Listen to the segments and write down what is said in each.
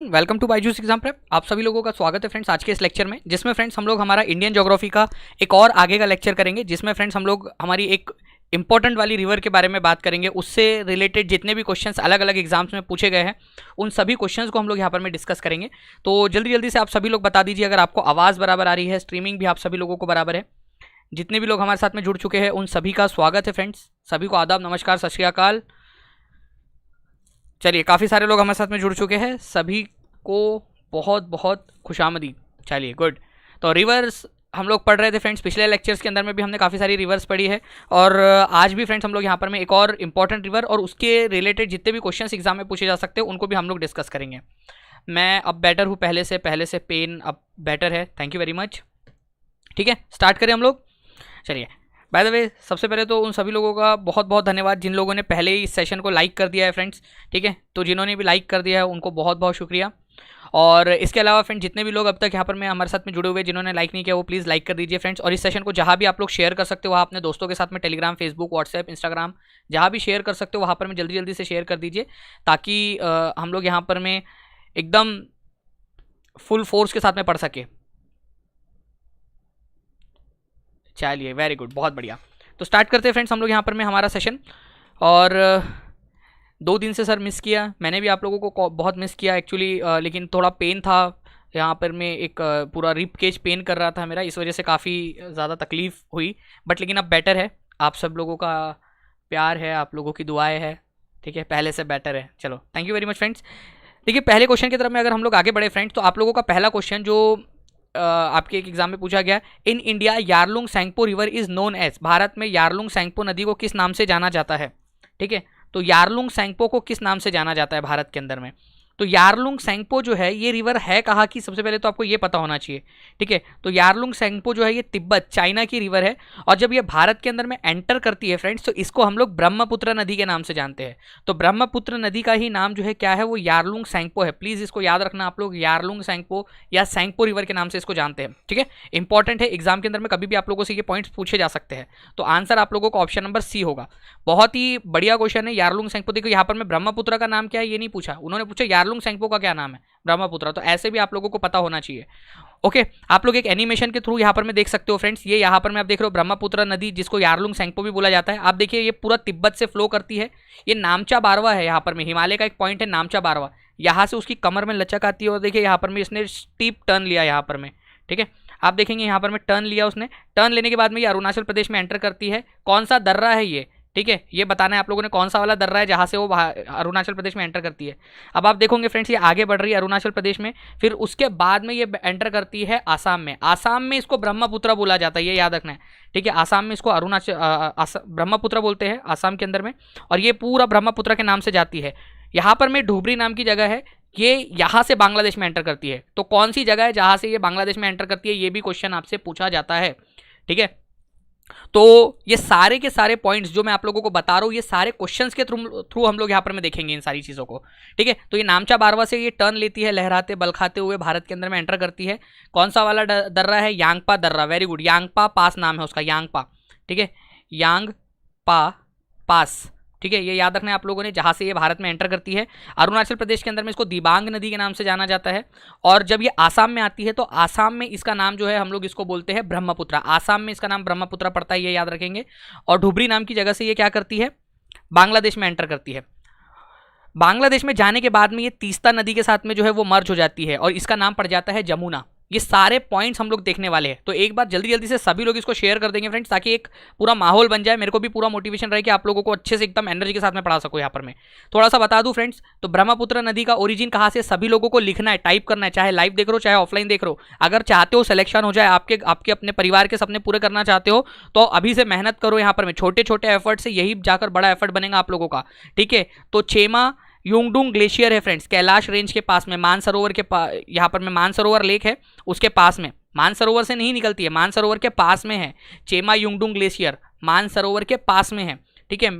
Welcome to Byju's exam prep. आप सभी लोगों का स्वागत है फ्रेंड्स आज के इस लेक्चर में, जिसमें फ्रेंड्स हम लोग हमारा इंडियन ज्योग्राफी का एक और आगे का लेक्चर करेंगे, जिसमें फ्रेंड्स हम लोग हमारी एक इंपॉर्टेंट वाली रिवर के बारे में बात करेंगे। उससे रिलेटेड जितने भी क्वेश्चंस अलग अलग एग्जाम्स में पूछे गए हैं उन सभी क्वेश्चंस को हम लोग यहाँ पर में डिस्कस करेंगे। तो जल्दी जल्दी से आप सभी लोग बता दीजिए अगर आपको आवाज़ बराबर आ रही है, स्ट्रीमिंग भी आप सभी लोगों को बराबर है। जितने भी लोग हमारे साथ में जुड़ चुके हैं उन सभी का स्वागत है फ्रेंड्स, सभी को आदाब, नमस्कार, सत श्री अकाल। चलिए, काफ़ी सारे लोग हमारे साथ में जुड़ चुके हैं, सभी को बहुत बहुत खुशामदी। चलिए, गुड। तो रिवर्स हम लोग पढ़ रहे थे फ्रेंड्स, पिछले लेक्चर्स के अंदर में भी हमने काफ़ी सारी रिवर्स पढ़ी है और आज भी फ्रेंड्स हम लोग यहाँ पर में एक और इंपॉर्टेंट रिवर और उसके रिलेटेड जितने भी क्वेश्चंस एग्जाम में पूछे जा सकते हैं उनको भी हम लोग डिस्कस करेंगे। मैं अब बेटर हूँ पहले से पेन अब बेटर है। Thank you very much. ठीक है, स्टार्ट करें हम लोग। चलिए, बाय द वे सबसे पहले तो उन सभी लोगों का बहुत बहुत धन्यवाद जिन लोगों ने पहले ही इस सेशन को लाइक कर दिया है फ्रेंड्स। ठीक है, तो जिन्होंने भी लाइक कर दिया है उनको बहुत बहुत शुक्रिया। और इसके अलावा फ्रेंड जितने भी लोग अब तक यहाँ पर मैं हमारे साथ में जुड़े हुए जिन्होंने लाइक नहीं किया वो प्लीज़ लाइक कर दीजिए फ्रेंड्स। और इस सेशन को जहाँ भी आप लोग शेयर कर सकते हो वहाँ अपने दोस्तों के साथ में टेलीग्राम, फेसबुक, व्हाट्सएप, इंस्टाग्राम जहाँ भी शेयर कर सकते हो वहाँ पर में जल्दी जल्दी से शेयर कर दीजिए ताकि हम लोग यहाँ पर में एकदम फुल फोर्स के साथ में पढ़ सके। चलिए, वेरी गुड, बहुत बढ़िया। तो स्टार्ट करते हैं फ्रेंड्स हम लोग यहाँ पर में हमारा सेशन। और 2 दिन से सर मिस किया, मैंने भी आप लोगों को बहुत मिस किया एक्चुअली, लेकिन थोड़ा पेन था यहाँ पर मैं एक पूरा रिप केज पेन कर रहा था मेरा, इस वजह से काफ़ी ज़्यादा तकलीफ़ हुई। बट लेकिन अब बेटर है, आप सब लोगों का प्यार है, आप लोगों की दुआएं है, ठीक है, पहले से बेटर है। चलो, thank you very much friends. देखिए, पहले क्वेश्चन की तरफ में अगर हम लोग आगे बढ़े फ्रेंड्स तो आप लोगों का पहला क्वेश्चन जो आपके एक एग्जाम में पूछा गया, in India Yarlung Tsangpo river is known as, Bharat में यारलुंग सैंगपो नदी को किस नाम से जाना जाता है। ठीक है, तो यारलुंग सैंगपो को किस नाम से जाना जाता है भारत के अंदर में। तो यारलुंग सैंगपो जो है ये रिवर है कहाँ की, सबसे पहले तो आपको ये पता होना चाहिए। ठीक है, तो यारलुंग सैंगपो जो है ये तिब्बत, चाइना की रिवर है और जब ये भारत के अंदर में एंटर करती है फ्रेंड्स तो इसको हम लोग ब्रह्मपुत्र नदी के नाम से जानते हैं। तो ब्रह्मपुत्र नदी का ही नाम जो है क्या है, वो यारलुंग सैंगपो है। प्लीज़ इसको याद रखना आप लोग, यारलुंग सैंगपो या सैंगपो रिवर के नाम से इसको जानते हैं। ठीक है, इंपॉर्टेंट है, एग्जाम के अंदर में कभी भी आप लोगों से ये पॉइंट्स पूछे जा सकते हैं। तो आंसर आप लोगों को ऑप्शन नंबर सी होगा। बहुत ही बढ़िया क्वेश्चन है, यारलुंग सैंगपो। देखो यहाँ पर मैं ब्रह्मपुत्र का नाम क्या है ये नहीं पूछा, उन्होंने पूछा यारलुंग सैंगपो का क्या नाम है, ब्रह्मपुत्र। तो ऐसे भी आप लोगों को पता होना चाहिए। ओके, आप लोग एक एनिमेशन के थ्रू यहाँ पर मैं देख सकते हो फ्रेंड्स, ये यहाँ पर मैं आप देख रहे हो ब्रह्मपुत्र नदी जिसको यारलुंग सैंगपो भी बोला जाता है। आप देखिए ये पूरा तिब्बत से फ्लो करती है। ये नामचा बारवा है, यहाँ पर में हिमालय का एक पॉइंट है नामचा बारवा, यहाँ से उसकी कमर में लचक आती है और देखिए यहाँ पर में इसने स्टीप टर्न लिया यहाँ पर में। ठीक है, आप देखेंगे यहाँ पर में टर्न लिया उसने, टर्न लेने के बाद में ये अरुणाचल प्रदेश में एंटर करती है। कौन सा दर्रा है ये, ठीक है, ये बताना है आप लोगों ने कौन सा वाला दर्रा है जहाँ से वो अरुणाचल प्रदेश में एंटर करती है। अब आप देखोगे फ्रेंड्स ये आगे बढ़ रही है अरुणाचल प्रदेश में, फिर उसके बाद में ये एंटर करती है आसाम में। आसाम में इसको ब्रह्मपुत्र बोला जाता है, ये याद रखना है। ठीक है, आसाम में इसको ब्रह्मपुत्र बोलते हैं आसाम के अंदर में, और ये पूरा ब्रह्मपुत्र के नाम से जाती है। यहाँ पर में ढूबरी नाम की जगह है, ये यहाँ से बांग्लादेश में एंटर करती है। तो कौन सी जगह है जहाँ से ये बांग्लादेश में एंटर करती है, ये भी क्वेश्चन आपसे पूछा जाता है। ठीक है, तो ये सारे के सारे पॉइंट्स जो मैं आप लोगों को बता रहा हूँ ये सारे क्वेश्चंस के थ्रू हम लोग यहाँ पर में देखेंगे इन सारी चीज़ों को। ठीक है, तो ये नामचा बारवा से ये टर्न लेती है, लहराते बलखाते हुए भारत के अंदर में एंटर करती है। कौन सा वाला दर्रा है, यांगपा दर्रा। वेरी गुड, यांगपा पास नाम है उसका, यांगपा। ठीक है, यांगपा पास। ठीक है, ये याद रखना है आप लोगों ने, जहाँ से ये भारत में एंटर करती है। अरुणाचल प्रदेश के अंदर में इसको दिबांग नदी के नाम से जाना जाता है। और जब ये आसाम में आती है तो आसाम में इसका नाम जो है हम लोग इसको बोलते हैं ब्रह्मपुत्र। आसाम में इसका नाम ब्रह्मपुत्र पड़ता है, ये याद रखेंगे। और ढुबरी नाम की जगह से ये क्या करती है, बांग्लादेश में एंटर करती है। बांग्लादेश में जाने के बाद में ये तीस्ता नदी के साथ में जो है वो मर्ज हो जाती है और इसका नाम पड़ जाता है जमुना। ये सारे पॉइंट्स हम लोग देखने वाले हैं। तो एक बार जल्दी जल्दी से सभी लोग इसको शेयर कर देंगे फ्रेंड्स, ताकि एक पूरा माहौल बन जाए, मेरे को भी पूरा मोटिवेशन रहे कि आप लोगों को अच्छे से एकदम एनर्जी के साथ में पढ़ा सको। यहाँ पर मैं थोड़ा सा बता दूं फ्रेंड्स, तो ब्रह्मपुत्र नदी का ओरिजिन कहाँ से सभी लोगों को लिखना है, टाइप करना है, चाहे लाइव देख रहे हो चाहे ऑफलाइन देख रहे हो। अगर चाहते हो सिलेक्शन हो जाए, आपके अपने परिवार के सपने पूरे करना चाहते हो तो अभी से मेहनत करो। यहाँ पर मैं छोटे छोटे एफर्ट से यही जाकर बड़ा एफर्ट बनेगा आप लोगों का। ठीक है, तो चेमा युंगडुंग ग्लेशियर है फ्रेंड्स, कैलाश रेंज के पास में, मानसरोवर के यहाँ पर में मानसरोवर लेक है उसके पास में, मानसरोवर से नहीं निकलती है, मानसरोवर के पास में है। चेमा युंगडुंग ग्लेशियर मानसरोवर के पास में है। ठीक है,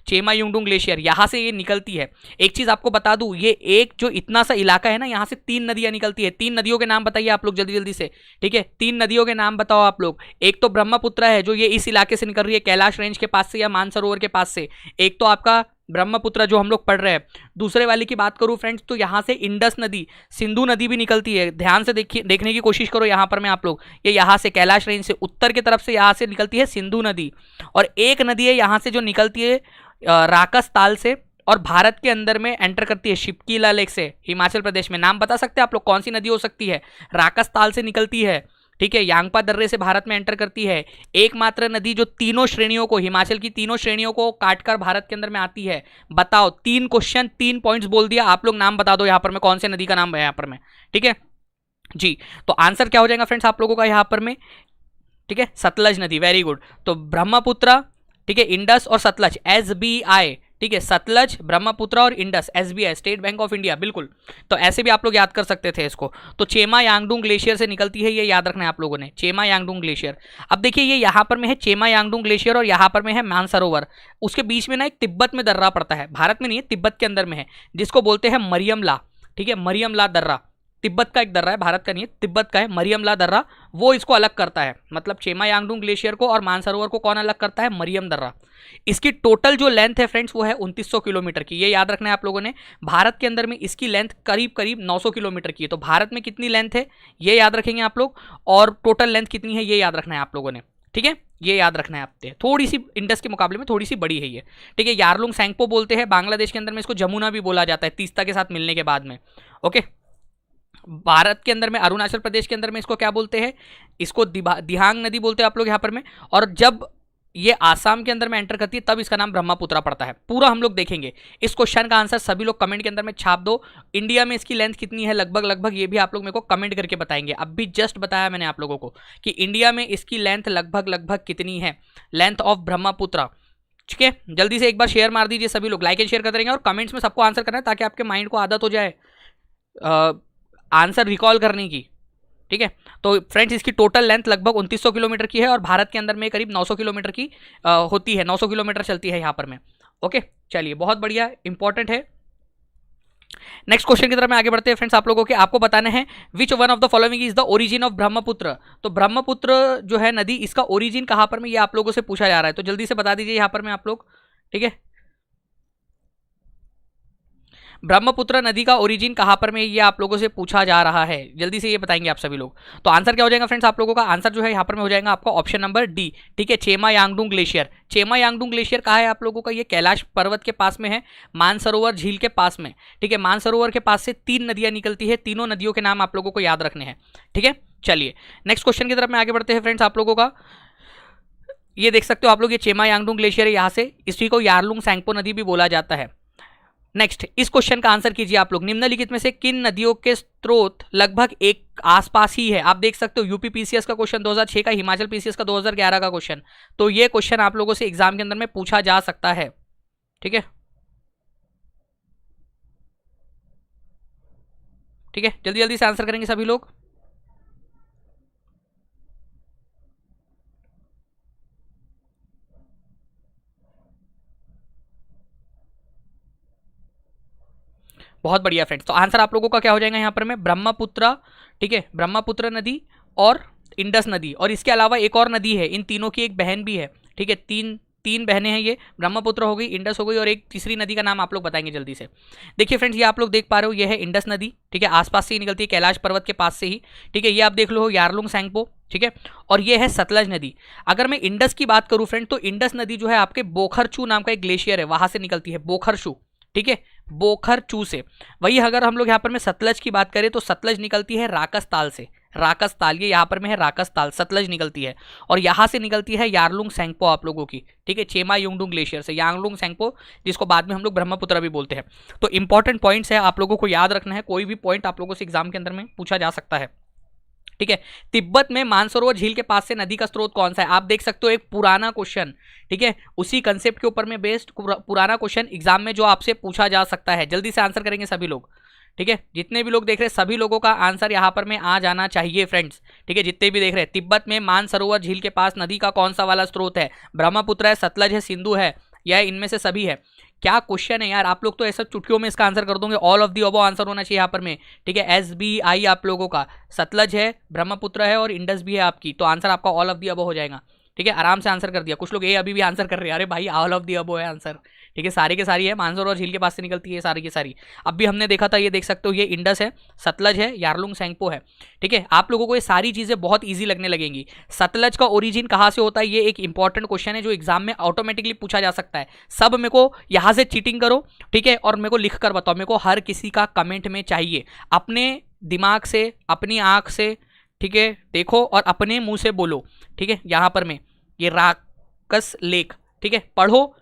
चेमा युंगडुंग ग्लेशियर यहाँ से ये निकलती है। एक चीज़ आपको बता दूँ, ये एक जो इतना सा इलाका है ना, यहाँ से 3 नदियाँ निकलती है। 3 नदियों के नाम बताइए आप लोग जल्दी जल्दी से। ठीक है, 3 नदियों के नाम बताओ आप लोग। एक तो ब्रह्मपुत्र है जो ये इस इलाके से निकल रही है, कैलाश रेंज के पास से या मानसरोवर के पास से। एक तो आपका ब्रह्मपुत्र जो हम लोग पढ़ रहे हैं। दूसरे वाले की बात करूं फ्रेंड्स तो यहाँ से इंडस नदी, सिंधु नदी भी निकलती है। ध्यान से देखिए, देखने की कोशिश करो यहाँ पर में आप लोग, ये यहाँ से कैलाश रेंज से उत्तर की तरफ से यहाँ से निकलती है सिंधु नदी, और एक नदी है यहाँ से जो निकलती है राकस ताल से, और भारत के अंदर में एंटर करती है शिपकीला लेक से हिमाचल प्रदेश में। नाम बता सकते हैं आप लोग कौन सी नदी हो सकती है? राकस ताल से निकलती है, ठीक है, यांगपा दर्रे से भारत में एंटर करती है। एकमात्र नदी जो तीनों श्रेणियों को, हिमाचल की तीनों श्रेणियों को काटकर भारत के अंदर में आती है। बताओ, 3 क्वेश्चन 3 पॉइंट्स बोल दिया, आप लोग नाम बता दो यहाँ पर में कौन से नदी का नाम है यहाँ पर में, ठीक है जी। तो आंसर क्या हो जाएगा फ्रेंड्स आप लोगों का यहाँ पर में, ठीक है, सतलज नदी। Very good. तो ब्रह्मपुत्र, ठीक है, इंडस और सतलज, SBI, ठीक है, सतलज, ब्रह्मपुत्र और Indus, SBI, state bank of India, बिल्कुल। तो ऐसे भी आप लोग याद कर सकते थे इसको। तो चेमा यांगडुंग ग्लेशियर से निकलती है, ये याद रखना है आप लोगों ने, चेमा यांगडुंग ग्लेशियर। अब देखिए ये यहाँ पर में है चेमा यांगडुंग ग्लेशियर और यहाँ पर में है मानसरोवर, उसके बीच में ना एक तिब्बत में दर्रा पड़ता है, भारत में नहीं है, तिब्बत के अंदर में है, जिसको बोलते हैं मरियमला, ठीक है, मरियमला दर्रा। तिब्बत का एक दर्रा है, भारत का नहीं है, तिब्बत का है, मरियमला दर्रा, वो इसको अलग करता है। मतलब चेमा यांगडुंग ग्लेशियर को और मानसरोवर को कौन अलग करता है? मरियम दर्रा। इसकी टोटल जो लेंथ है फ्रेंड्स वो है 2900 किलोमीटर की, ये याद रखना है आप लोगों ने। भारत के अंदर में इसकी लेंथ करीब करीब 900 किलोमीटर की है। तो भारत में कितनी लेंथ है ये याद रखेंगे आप लोग, और टोटल लेंथ कितनी है ये याद रखना है आप लोगों ने, ठीक है, ये याद रखना है आपसे। थोड़ी सी इंडस के मुकाबले में थोड़ी सी बड़ी है ये, ठीक है। यारलुंग सैंगपो बोलते हैं, बांग्लादेश के अंदर में इसको जमुना भी बोला जाता है, तीस्ता के साथ मिलने के बाद में, ओके। भारत के अंदर में, अरुणाचल प्रदेश के अंदर में इसको क्या बोलते हैं? इसको दिहांग नदी बोलते हैं आप लोग यहाँ पर में। और जब ये आसाम के अंदर में एंटर करती है तब इसका नाम ब्रह्मपुत्र पड़ता है। पूरा हम लोग देखेंगे। इस क्वेश्चन का आंसर सभी लोग कमेंट के अंदर में छाप दो। इंडिया में इसकी लेंथ कितनी है लगभग, ये भी आप लोग मेरे को कमेंट करके बताएंगे। अब भी जस्ट बताया मैंने आप लोगों को कि इंडिया में इसकी लेंथ लगभग कितनी है, लेंथ ऑफ ब्रह्मपुत्र, ठीक है। जल्दी से एक बार शेयर मार दीजिए सभी लोग, लाइक एंड शेयर करते रहेंगे, और कमेंट्स में सबको आंसर करना है ताकि आपके माइंड को आदत हो जाए आंसर रिकॉल करने की, ठीक है। तो फ्रेंड्स इसकी टोटल लेंथ लगभग 2900 किलोमीटर की है, और भारत के अंदर में करीब 900 किलोमीटर की होती है, 900 किलोमीटर चलती है यहाँ पर में, ओके। चलिए बहुत बढ़िया, इंपॉर्टेंट है। नेक्स्ट क्वेश्चन की तरफ में आगे बढ़ते हैं फ्रेंड्स। आप लोगों के आपको बताना है which one of the following is the origin of Brahmaputra. तो ब्रह्मपुत्र जो है नदी, इसका ओरिजिन कहाँ पर में ये आप लोगों से पूछा जा रहा है। तो जल्दी से बता दीजिए यहाँ पर में आप लोग, ठीक है। ब्रह्मपुत्र नदी का ओरिजिन कहाँ पर में ये आप लोगों से पूछा जा रहा है, जल्दी से ये बताएंगे आप सभी लोग। तो आंसर क्या हो जाएगा फ्रेंड्स आप लोगों का? आंसर जो है यहाँ पर में हो जाएगा आपका ऑप्शन नंबर डी, ठीक है, चेमा यांगडुंग ग्लेशियर। चेमा यांगडुंग ग्लेशियर कहाँ है आप लोगों का? ये कैलाश पर्वत के पास में है, मानसरोवर झील के पास में, ठीक है। मानसरोवर के पास से 3 नदियाँ निकलती है, तीनों नदियों के नाम आप लोगों को याद रखने हैं, ठीक है। चलिए नेक्स्ट क्वेश्चन की तरफ में आगे बढ़ते हैं फ्रेंड्स। आप लोगों का ये देख सकते हो आप लोग, ये चेमा यांगडुंग ग्लेशियर है, यहाँ से इसी को यारलुंग सैंगपो नदी भी बोला जाता है। नेक्स्ट इस क्वेश्चन का आंसर कीजिए आप लोग, निम्नलिखित में से किन नदियों के स्रोत लगभग एक आसपास ही है। आप देख सकते हो यूपी पीसीएस का क्वेश्चन 2006 का, हिमाचल पीसीएस का 2011 का क्वेश्चन। तो ये क्वेश्चन आप लोगों से एग्जाम के अंदर में पूछा जा सकता है, ठीक है, ठीक है। जल्दी जल्दी से आंसर करेंगे सभी लोग। बहुत बढ़िया फ्रेंड्स। तो आंसर आप लोगों का क्या हो जाएगा यहाँ पर में? ब्रह्मपुत्र, ठीक है, ब्रह्मपुत्र नदी और इंडस नदी, और इसके अलावा एक और नदी है, इन तीनों की एक बहन भी है, ठीक है। तीन बहनें हैं ये, ब्रह्मपुत्र हो गई, इंडस हो गई, और एक तीसरी नदी का नाम आप लोग बताएंगे जल्दी से। देखिए फ्रेंड्स ये आप लोग देख पा रहे हो, ये है इंडस नदी, ठीक है, आसपास से ही निकलती है, कैलाश पर्वत के पास से ही, ठीक है। ये आप देख लो यारलुंग सैंगपो, ठीक है, और ये है सतलज नदी। अगर मैं इंडस की बात करूं फ्रेंड, तो इंडस नदी जो है आपके बोखरचू नाम का एक ग्लेशियर है, वहां से निकलती है, बोखरचू, ठीक है, बोखरचू से। वही अगर हम लोग यहाँ पर में सतलज की बात करें तो सतलज निकलती है राकस ताल से, राकस ताल, ये यहाँ पर में है राकस ताल, सतलज निकलती है, और यहाँ से निकलती है यारलुंग सैंगपो आप लोगों की, ठीक है, चेमा यांगडुंग ग्लेशियर से, यांगलुंग सैंगपो, जिसको बाद में हम लोग ब्रह्मपुत्र भी बोलते हैं। तो इंपॉर्टेंट पॉइंट्स है, आप लोगों को याद रखना है, कोई भी पॉइंट आप लोगों से एग्जाम के अंदर में पूछा जा सकता है, ठीक है। तिब्बत में मानसरोवर झील के पास से नदी का स्रोत कौन सा है? आप देख सकते हो एक पुराना क्वेश्चन, ठीक है, उसी कंसेप्ट के ऊपर में बेस्ड पुराना क्वेश्चन एग्जाम में जो आपसे पूछा जा सकता है। जल्दी से आंसर करेंगे सभी लोग, ठीक है। जितने भी लोग देख रहे हैं सभी लोगों का आंसर यहाँ पर में आ जाना चाहिए फ्रेंड्स, ठीक है, जितने भी देख रहे हैं। तिब्बत में मानसरोवर झील के पास नदी का कौन सा वाला स्रोत है? ब्रह्मपुत्र है, सतलज है, सिंधु है, या इनमें से सभी है? क्या क्वेश्चन है यार, आप लोग तो ऐसा चुटकियों में इसका आंसर कर दोगे। All of the above answer होना चाहिए यहाँ पर में, ठीक है। SBI आप लोगों का, सतलज है, ब्रह्मपुत्र है, और इंडस भी है आपकी, तो आंसर आपका ऑल ऑफ दी अबव हो जाएगा, ठीक है। आराम से आंसर कर दिया। कुछ लोग ये अभी भी आंसर कर रहे हैं, अरे भाई ऑल ऑफ दी अबव है आंसर, ठीक है, सारी के सारी है, मानसरोवर झील के पास से निकलती है सारी की सारी। अब भी हमने देखा था, ये देख सकते हो, ये इंडस है, सतलज है, यारलुंग सेंगपो है। ठीक है, आप लोगों को ये सारी चीजें बहुत ईजी लगने लगेंगी। सतलज का ओरिजिन कहाँ से होता है, ये एक इंपॉर्टेंट क्वेश्चन है जो एग्जाम में ऑटोमेटिकली पूछा जा सकता है। सब मेरे को यहां से चीटिंग करो, ठीक है, और मेरे को लिख कर बताओ, मेरे को हर किसी का कमेंट में चाहिए। अपने दिमाग से, अपनी आंख से, ठीक है, देखो और अपने मुंह से बोलो। ठीक है, यहां पर मैं ये राकस लेक, ठीक है, पढ़ो,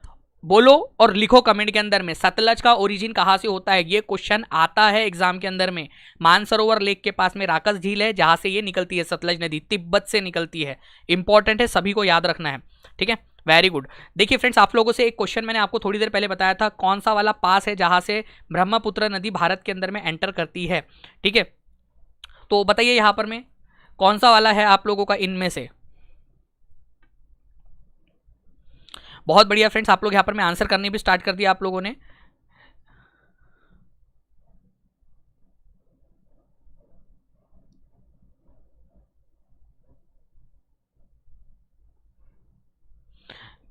बोलो और लिखो कमेंट के अंदर में, सतलज का ओरिजिन कहां से होता है। ये क्वेश्चन आता है एग्जाम के अंदर में। मानसरोवर लेक के पास में राकस झील है, जहां से ये निकलती है, सतलज नदी तिब्बत से निकलती है। इंपॉर्टेंट है, सभी को याद रखना है। ठीक है, वेरी गुड। देखिए फ्रेंड्स, आप लोगों से एक क्वेश्चन मैंने आपको थोड़ी देर पहले बताया था, कौन सा वाला पास है जहां से ब्रह्मपुत्र नदी भारत के अंदर में एंटर करती है। ठीक है, तो बताइए यहां पर में कौन सा वाला है आप लोगों का इनमें से। बहुत बढ़िया फ्रेंड्स, आप लोग यहां पर में आंसर करने भी स्टार्ट कर दिया आप लोगों ने।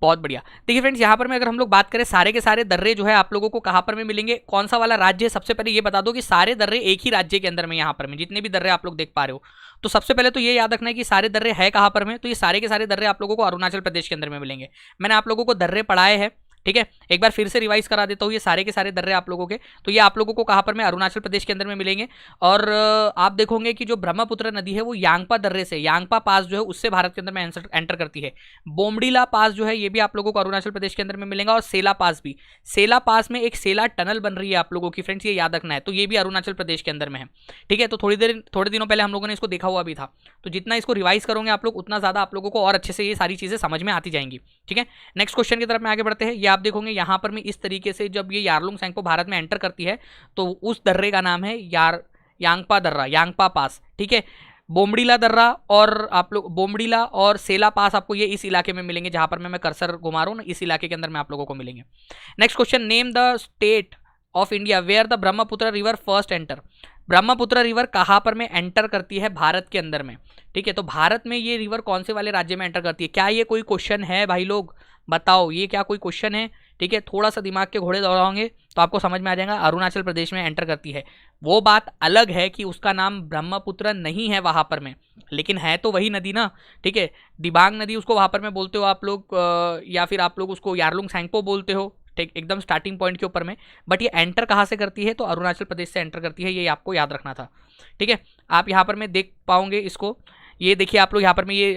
बहुत बढ़िया। देखिए फ्रेंड्स, यहाँ पर में अगर हम लोग बात करें, सारे के सारे दर्रे जो है आप लोगों को कहाँ पर में मिलेंगे, कौन सा वाला राज्य है, सबसे पहले ये बता दो कि सारे दर्रे एक ही राज्य के अंदर में, यहाँ पर में जितने भी दर्रे आप लोग देख पा रहे हो, तो सबसे पहले तो ये याद रखना है कि सारे दर्रे है कहाँ पर में, तो ये सारे के सारे दर्रे आप लोगों को अरुणाचल प्रदेश के अंदर में मिलेंगे। मैंने आप लोगों को दर्रे पढ़ाए हैं, ठीक है, एक बार फिर से रिवाइज करा देता हूँ। ये सारे के सारे दर्रे आप लोगों के, तो ये आप लोगों को कहाँ पर में, अरुणाचल प्रदेश के अंदर में मिलेंगे। और आप देखोगे कि जो ब्रह्मपुत्र नदी है वो यांगपा दर्रे से, यांगपा पास जो है उससे भारत के अंदर में एंटर करती है। बोमडीला पास जो है ये भी आप लोगों को अरुणाचल प्रदेश के अंदर में मिलेगा, और सेला पास भी। सेला पास में एक सेला टनल बन रही है आप लोगों की फ्रेंड्स, ये याद रखना है, तो ये भी अरुणाचल प्रदेश के अंदर में है। ठीक है, तो थोड़े दिनों पहले हम लोगों ने इसको देखा हुआ भी था, तो जितना इसको रिवाइज करोगे आप लोग, उतना ज्यादा आप लोगों को और अच्छे से ये सारी चीजें समझ में आती जाएंगी। ठीक है, नेक्स्ट क्वेश्चन की तरफ में आगे बढ़ते हैं। ये आप देखोगे यहाँ पर में इस तरीके से, जब ये यारलुंग सेंगपो भारत में एंटर करती है तो उस दर्रे का नाम है यांगपा दर्रा, यांगपा पास। ठीक है, बोमडीला दर्रा और आप लोग बोमडीला और सेला पास आपको ये इस इलाके में मिलेंगे, जहां पर मैं कर्सर घुमा रहा हूं ना, इस इलाके के अंदर में आप लोगों को मिलेंगे। Next question, name the state of India where the Brahmaputra river first enter. Brahmaputra river कहां पर में एंटर करती है भारत के अंदर में। ठीक है, तो भारत में ये रिवर कौन से वाले राज्य में एंटर करती है, क्या ये कोई क्वेश्चन है भाई लोग, बताओ ये क्या कोई क्वेश्चन है। ठीक है, थोड़ा सा दिमाग के घोड़े दौड़ाओगे तो आपको समझ में आ जाएगा, अरुणाचल प्रदेश में एंटर करती है। वो बात अलग है कि उसका नाम ब्रह्मपुत्र नहीं है वहां पर में, लेकिन है तो वही नदी ना। ठीक है, दिबांग नदी उसको वहां पर में बोलते हो आप लोग, या फिर आप लोग उसको यारलुंग सेंगपो बोलते हो, ठीक, एकदम स्टार्टिंग पॉइंट के ऊपर में। बट ये एंटर कहाँ से करती है, तो अरुणाचल प्रदेश से एंटर करती है, ये आपको याद रखना था। ठीक है, आप यहाँ पर में देख पाओगे इसको, ये देखिए आप लोग यहाँ पर में, ये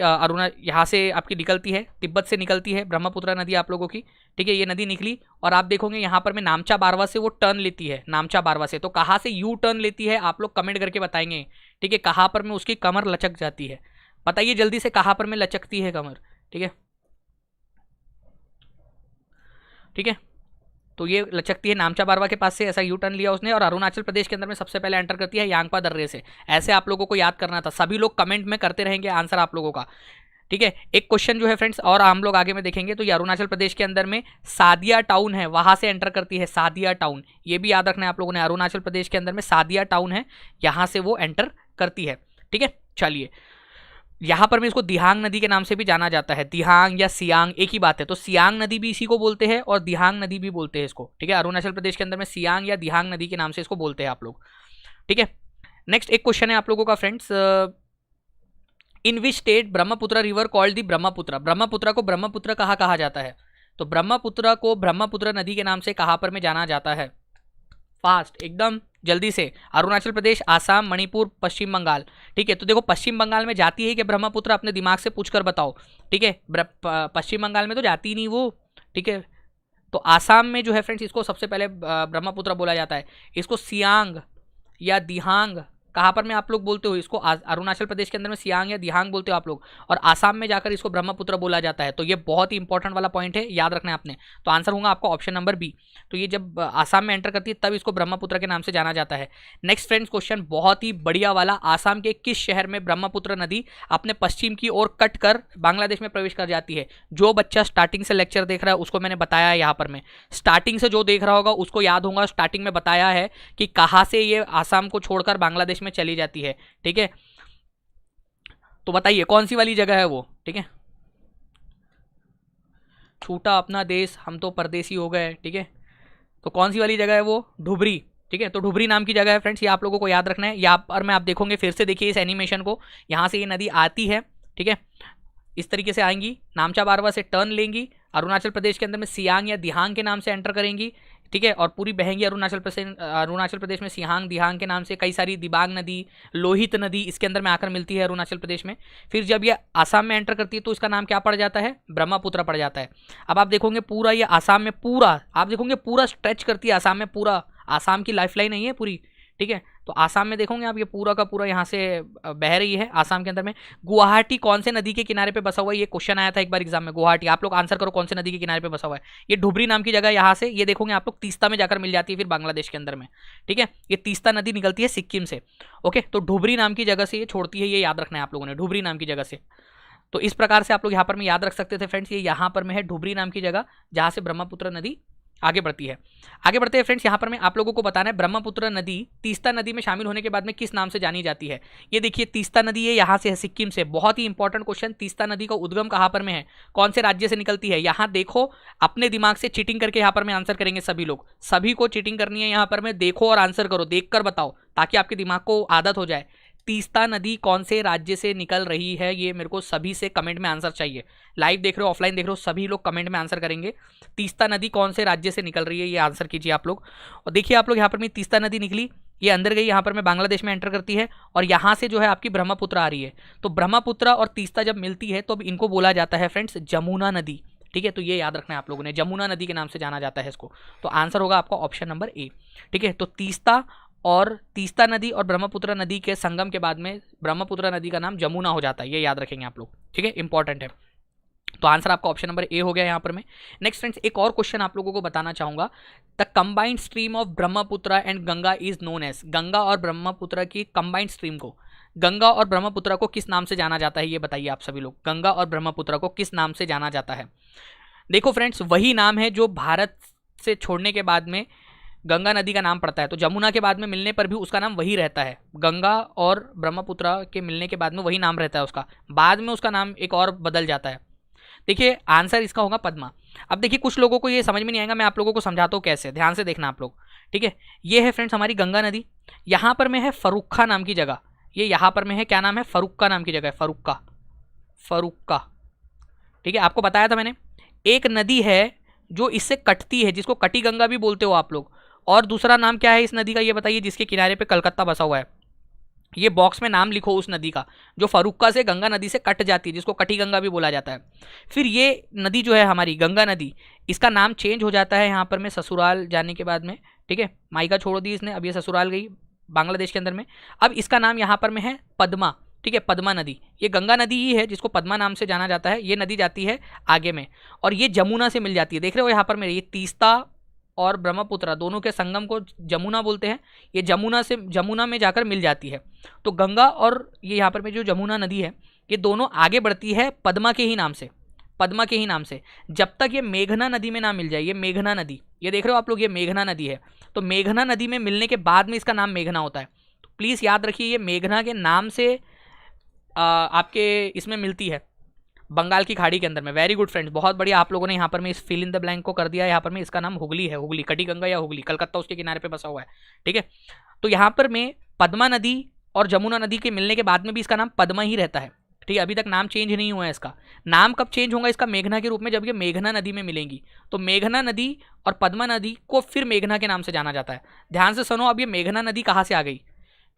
यहाँ से आपकी निकलती है, तिब्बत से निकलती है ब्रह्मपुत्र नदी आप लोगों की। ठीक है, ये नदी निकली और आप देखोगे यहाँ पर में नामचा बारवा से वो टर्न लेती है, नामचा बारवा से। तो कहाँ से यू टर्न लेती है आप लोग कमेंट करके बताएंगे। ठीक है, कहाँ पर में उसकी कमर लचक जाती है, बताइए जल्दी से, कहाँ पर में लचकती है कमर। ठीक है, ठीक है, तो ये लचकती है नामचा बारवा के पास से, ऐसा यू टर्न लिया उसने, और अरुणाचल प्रदेश के अंदर में सबसे पहले एंटर करती है यांगपा दर्रे से। ऐसे आप लोगों को याद करना था, सभी लोग कमेंट में करते रहेंगे आंसर आप लोगों का। ठीक है, एक क्वेश्चन जो है फ्रेंड्स, और हम लोग आगे में देखेंगे, तो ये अरुणाचल प्रदेश के अंदर में सादिया टाउन है, वहां से एंटर करती है, सादिया टाउन, ये भी याद रखना है आप लोगों ने, अरुणाचल प्रदेश के अंदर में सादिया टाउन है, यहां से वो एंटर करती है। ठीक है, चलिए, यहाँ पर भी इसको दिहांग नदी के नाम से भी जाना जाता है, दिहांग या सियांग एक ही बात है, तो सियांग नदी भी इसी को बोलते हैं और दिहांग नदी भी बोलते हैं इसको। ठीक है, अरुणाचल प्रदेश के अंदर में सियांग या दिहांग नदी के नाम से इसको बोलते हैं आप लोग। ठीक है, नेक्स्ट एक क्वेश्चन है आप लोगों का friends, in which state Brahmaputra river called the Brahmaputra. Brahmaputra को ब्रह्मपुत्र कहा जाता है, तो ब्रह्मपुत्र को ब्रह्मपुत्र नदी के नाम से कहाँ पर में जाना जाता है, फास्ट एकदम जल्दी से, अरुणाचल प्रदेश, आसाम, मणिपुर, पश्चिम बंगाल। ठीक है, तो देखो पश्चिम बंगाल में जाती है कि ब्रह्मपुत्र, अपने दिमाग से पूछकर बताओ। ठीक है, पश्चिम बंगाल में तो जाती ही नहीं वो। ठीक है, तो आसाम में जो है फ्रेंड्स, इसको सबसे पहले ब्रह्मपुत्र बोला जाता है। इसको सियांग या दिहांग कहाँ पर में आप लोग बोलते हो, इसको अरुणाचल प्रदेश के अंदर में सियांग या दिहांग बोलते हो आप लोग, और आसाम में जाकर इसको ब्रह्मपुत्र बोला जाता है। तो ये बहुत ही इंपॉर्टेंट वाला पॉइंट है, याद रखना है आपने। तो आंसर होगा आपका ऑप्शन नंबर बी। तो ये जब आसाम में एंटर करती है तब इसको ब्रह्मपुत्र के नाम से जाना जाता है। नेक्स्ट फ्रेंड्स क्वेश्चन बहुत ही बढ़िया वाला, आसाम के किस शहर में ब्रह्मपुत्र नदी अपने पश्चिम की ओर कट कर बांग्लादेश में प्रवेश कर जाती है। जो बच्चा स्टार्टिंग से लेक्चर देख रहा है उसको मैंने बताया है, यहाँ पर मैं स्टार्टिंग से जो देख रहा होगा उसको याद होगा, स्टार्टिंग में बताया है कि कहाँ से ये आसाम को छोड़कर बांग्लादेश में चली जाती है। ठीक है, तो बताइए कौन सी वाली जगह है वो। ठीक है, छूटा अपना देश हम तो परदेसी हो गए, ठीक है। तो कौन सी वाली जगह है वो, ढुबरी, ठीक है। तो ढुबरी नाम की जगह है फ्रेंड्स, ये आप लोगों को याद रखना है। यहाँ पर मैं आप देखोगे फिर से, देखिए इस एनिमेशन को, यहाँ से ये नदी आती है, ठीक है, इस तरीके से आएंगी, नामचा बारवा से टर्न लेंगी, अरुणाचल प्रदेश के अंदर में सियांग या दिहांग के नाम से एंटर करेंगी, ठीक है, और पूरी बहेंगी अरुणाचल प्रदेश में सियांग दिहांग के नाम से। कई सारी दिबांग नदी, लोहित नदी इसके अंदर में आकर मिलती है अरुणाचल प्रदेश में। फिर जब ये आसाम में एंटर करती है तो इसका नाम क्या पड़ जाता है, ब्रह्मपुत्र पड़ जाता है। अब आप देखोगे पूरा ये आसाम में पूरा, आप देखोगे पूरा स्ट्रेच करती है आसाम में, पूरा आसाम की लाइफ लाइन है ये पूरी, ठीक है। तो आसाम में देखोगे आप ये पूरा का पूरा यहाँ से बह रही है आसाम के अंदर में। गुवाहाटी कौन से नदी के किनारे पे बसा हुआ है, ये क्वेश्चन आया था एक बार एग्जाम में। गुवाहाटी, आप लोग आंसर करो कौन से नदी के किनारे पे बसा हुआ है। ये ढुबरी नाम की जगह, यहाँ से ये देखोगे आप लोग तीस्ता में जाकर मिल जाती है फिर बांग्लादेश के अंदर में, ठीक है। ये तीस्ता नदी निकलती है सिक्किम से, ओके। तो ढुबरी नाम की जगह से ये छोड़ती है, ये याद रखना है आप लोगों ने, ढुबरी नाम की जगह से। तो इस प्रकार से आप लोग यहाँ पर में याद रख सकते थे फ्रेंड्स, ये यहाँ पर में है ढुबरी नाम की जगह, जहाँ से ब्रह्मपुत्र नदी आगे बढ़ती है। आगे बढ़ते हैं फ्रेंड्स, यहाँ पर मैं आप लोगों को बताना है ब्रह्मपुत्र नदी तीस्ता नदी में शामिल होने के बाद में किस नाम से जानी जाती है। ये देखिए तीस्ता नदी है, यहाँ से है सिक्किम से। बहुत ही इंपॉर्टेंट क्वेश्चन, तीस्ता नदी का उद्गम कहाँ पर में है, कौन से राज्य से निकलती है। यहाँ देखो, अपने दिमाग से चीटिंग करके यहाँ पर में आंसर करेंगे सभी लोग, सभी को चीटिंग करनी है यहाँ पर में। देखो और आंसर करो, देख कर बताओ, ताकि आपके दिमाग को आदत हो जाए। तीस्ता नदी कौन से राज्य से निकल रही है, ये मेरे को सभी से कमेंट में आंसर चाहिए। लाइव देख रहे हो, ऑफलाइन देख रहे हो, सभी लोग कमेंट में आंसर करेंगे। तीस्ता नदी कौन से राज्य से निकल रही है, ये आंसर कीजिए आप लोग। और देखिए आप लोग यहाँ पर में तीस्ता नदी निकली, ये अंदर गई, यहाँ पर में बांग्लादेश में एंटर करती है, और यहाँ से जो है आपकी ब्रह्मपुत्र आ रही है। तो ब्रह्मपुत्र और तीस्ता जब मिलती है तो इनको बोला जाता है फ्रेंड्स जमुना नदी, ठीक है। तो ये याद रखना है आप लोगों ने, जमुना नदी के नाम से जाना जाता है इसको। तो आंसर होगा आपका ऑप्शन नंबर ए, ठीक है। तो तीस्ता नदी और ब्रह्मपुत्र नदी के संगम के बाद में ब्रह्मपुत्र नदी का नाम जमुना हो जाता है, ये याद रखेंगे आप लोग, ठीक है, इंपॉर्टेंट है। तो आंसर आपका ऑप्शन नंबर ए हो गया यहाँ पर में। नेक्स्ट फ्रेंड्स, एक और क्वेश्चन आप लोगों को बताना चाहूंगा। The combined stream of Brahmaputra and Ganga is known as, Ganga और ब्रह्मपुत्र की कंबाइंड स्ट्रीम को, गंगा और ब्रह्मपुत्र को किस नाम से जाना जाता है, ये बताइए आप सभी लोग। गंगा और ब्रह्मपुत्र को किस नाम से जाना जाता है। देखो फ्रेंड्स, वही नाम है जो भारत से छोड़ने के बाद में गंगा नदी का नाम पड़ता है। तो जमुना के बाद में मिलने पर भी उसका नाम वही रहता है, गंगा और ब्रह्मपुत्र के मिलने के बाद में वही नाम रहता है उसका, बाद में उसका नाम एक और बदल जाता है। देखिए आंसर इसका होगा पद्मा। अब देखिए कुछ लोगों को ये समझ में नहीं आएगा, मैं आप लोगों को समझाता हूँ कैसे, ध्यान से देखना आप लोग, ठीक है। ये है फ्रेंड्स हमारी गंगा नदी, यहाँ पर में है फरुक्का नाम की जगह, ये यहाँ पर में है क्या नाम है, फरुक्का नाम की जगह है, फरुक्का, ठीक है। आपको बताया था मैंने, एक नदी है जो इससे कटती है, जिसको कटी गंगा भी बोलते हो आप लोग। और दूसरा नाम क्या है इस नदी का, ये बताइए, जिसके किनारे पे कलकत्ता बसा हुआ है। ये बॉक्स में नाम लिखो उस नदी का जो फरुक्का से गंगा नदी से कट जाती है, जिसको कटी गंगा भी बोला जाता है। फिर ये नदी जो है हमारी गंगा नदी, इसका नाम चेंज हो जाता है यहाँ पर में ससुराल जाने के बाद में, ठीक है। मायका छोड़ दी इसने, अब ये ससुराल गई बांग्लादेश के अंदर में। अब इसका नाम यहाँ पर में है पद्मा, ठीक है, पद्मा नदी। ये गंगा नदी ही है जिसको पद्मा नाम से जाना जाता है। ये नदी जाती है आगे में, और ये जमुना से मिल जाती है। देख रहे हो यहाँ पर में, ये तीस्ता और ब्रह्मपुत्र दोनों के संगम को जमुना बोलते हैं। ये जमुना में जाकर मिल जाती है। तो गंगा और ये यहाँ पर में जो जमुना नदी है, ये दोनों आगे बढ़ती है पद्मा के ही नाम से, पद्मा के ही नाम से, जब तक ये मेघना नदी में ना मिल जाए। ये मेघना नदी, ये देख रहे हो आप लोग, ये मेघना नदी है। तो मेघना नदी में मिलने के बाद में इसका नाम मेघना होता है। तो प्लीज़ याद रखिए, ये मेघना के नाम से आपके इसमें मिलती है बंगाल की खाड़ी के अंदर में। वेरी गुड फ्रेंड्स, बहुत बढ़िया, आप लोगों ने यहाँ पर में इस फिल इन द ब्लैंक को कर दिया। यहाँ पर में इसका नाम हुगली है, हुगली, कटी गंगा या हुगली, कलकत्ता उसके किनारे पे बसा हुआ है, ठीक है। तो यहाँ पर में पद्मा नदी और जमुना नदी के मिलने के बाद में भी इसका नाम पद्मा ही रहता है, ठीक है। अभी तक नाम चेंज नहीं हुआ है इसका। नाम कब चेंज होगा इसका, मेघना के रूप में, जब ये मेघना नदी में मिलेंगी। तो मेघना नदी और पद्मा नदी को फिर मेघना के नाम से जाना जाता है। ध्यान से सुनो, अब ये मेघना नदी कहाँ से आ गई,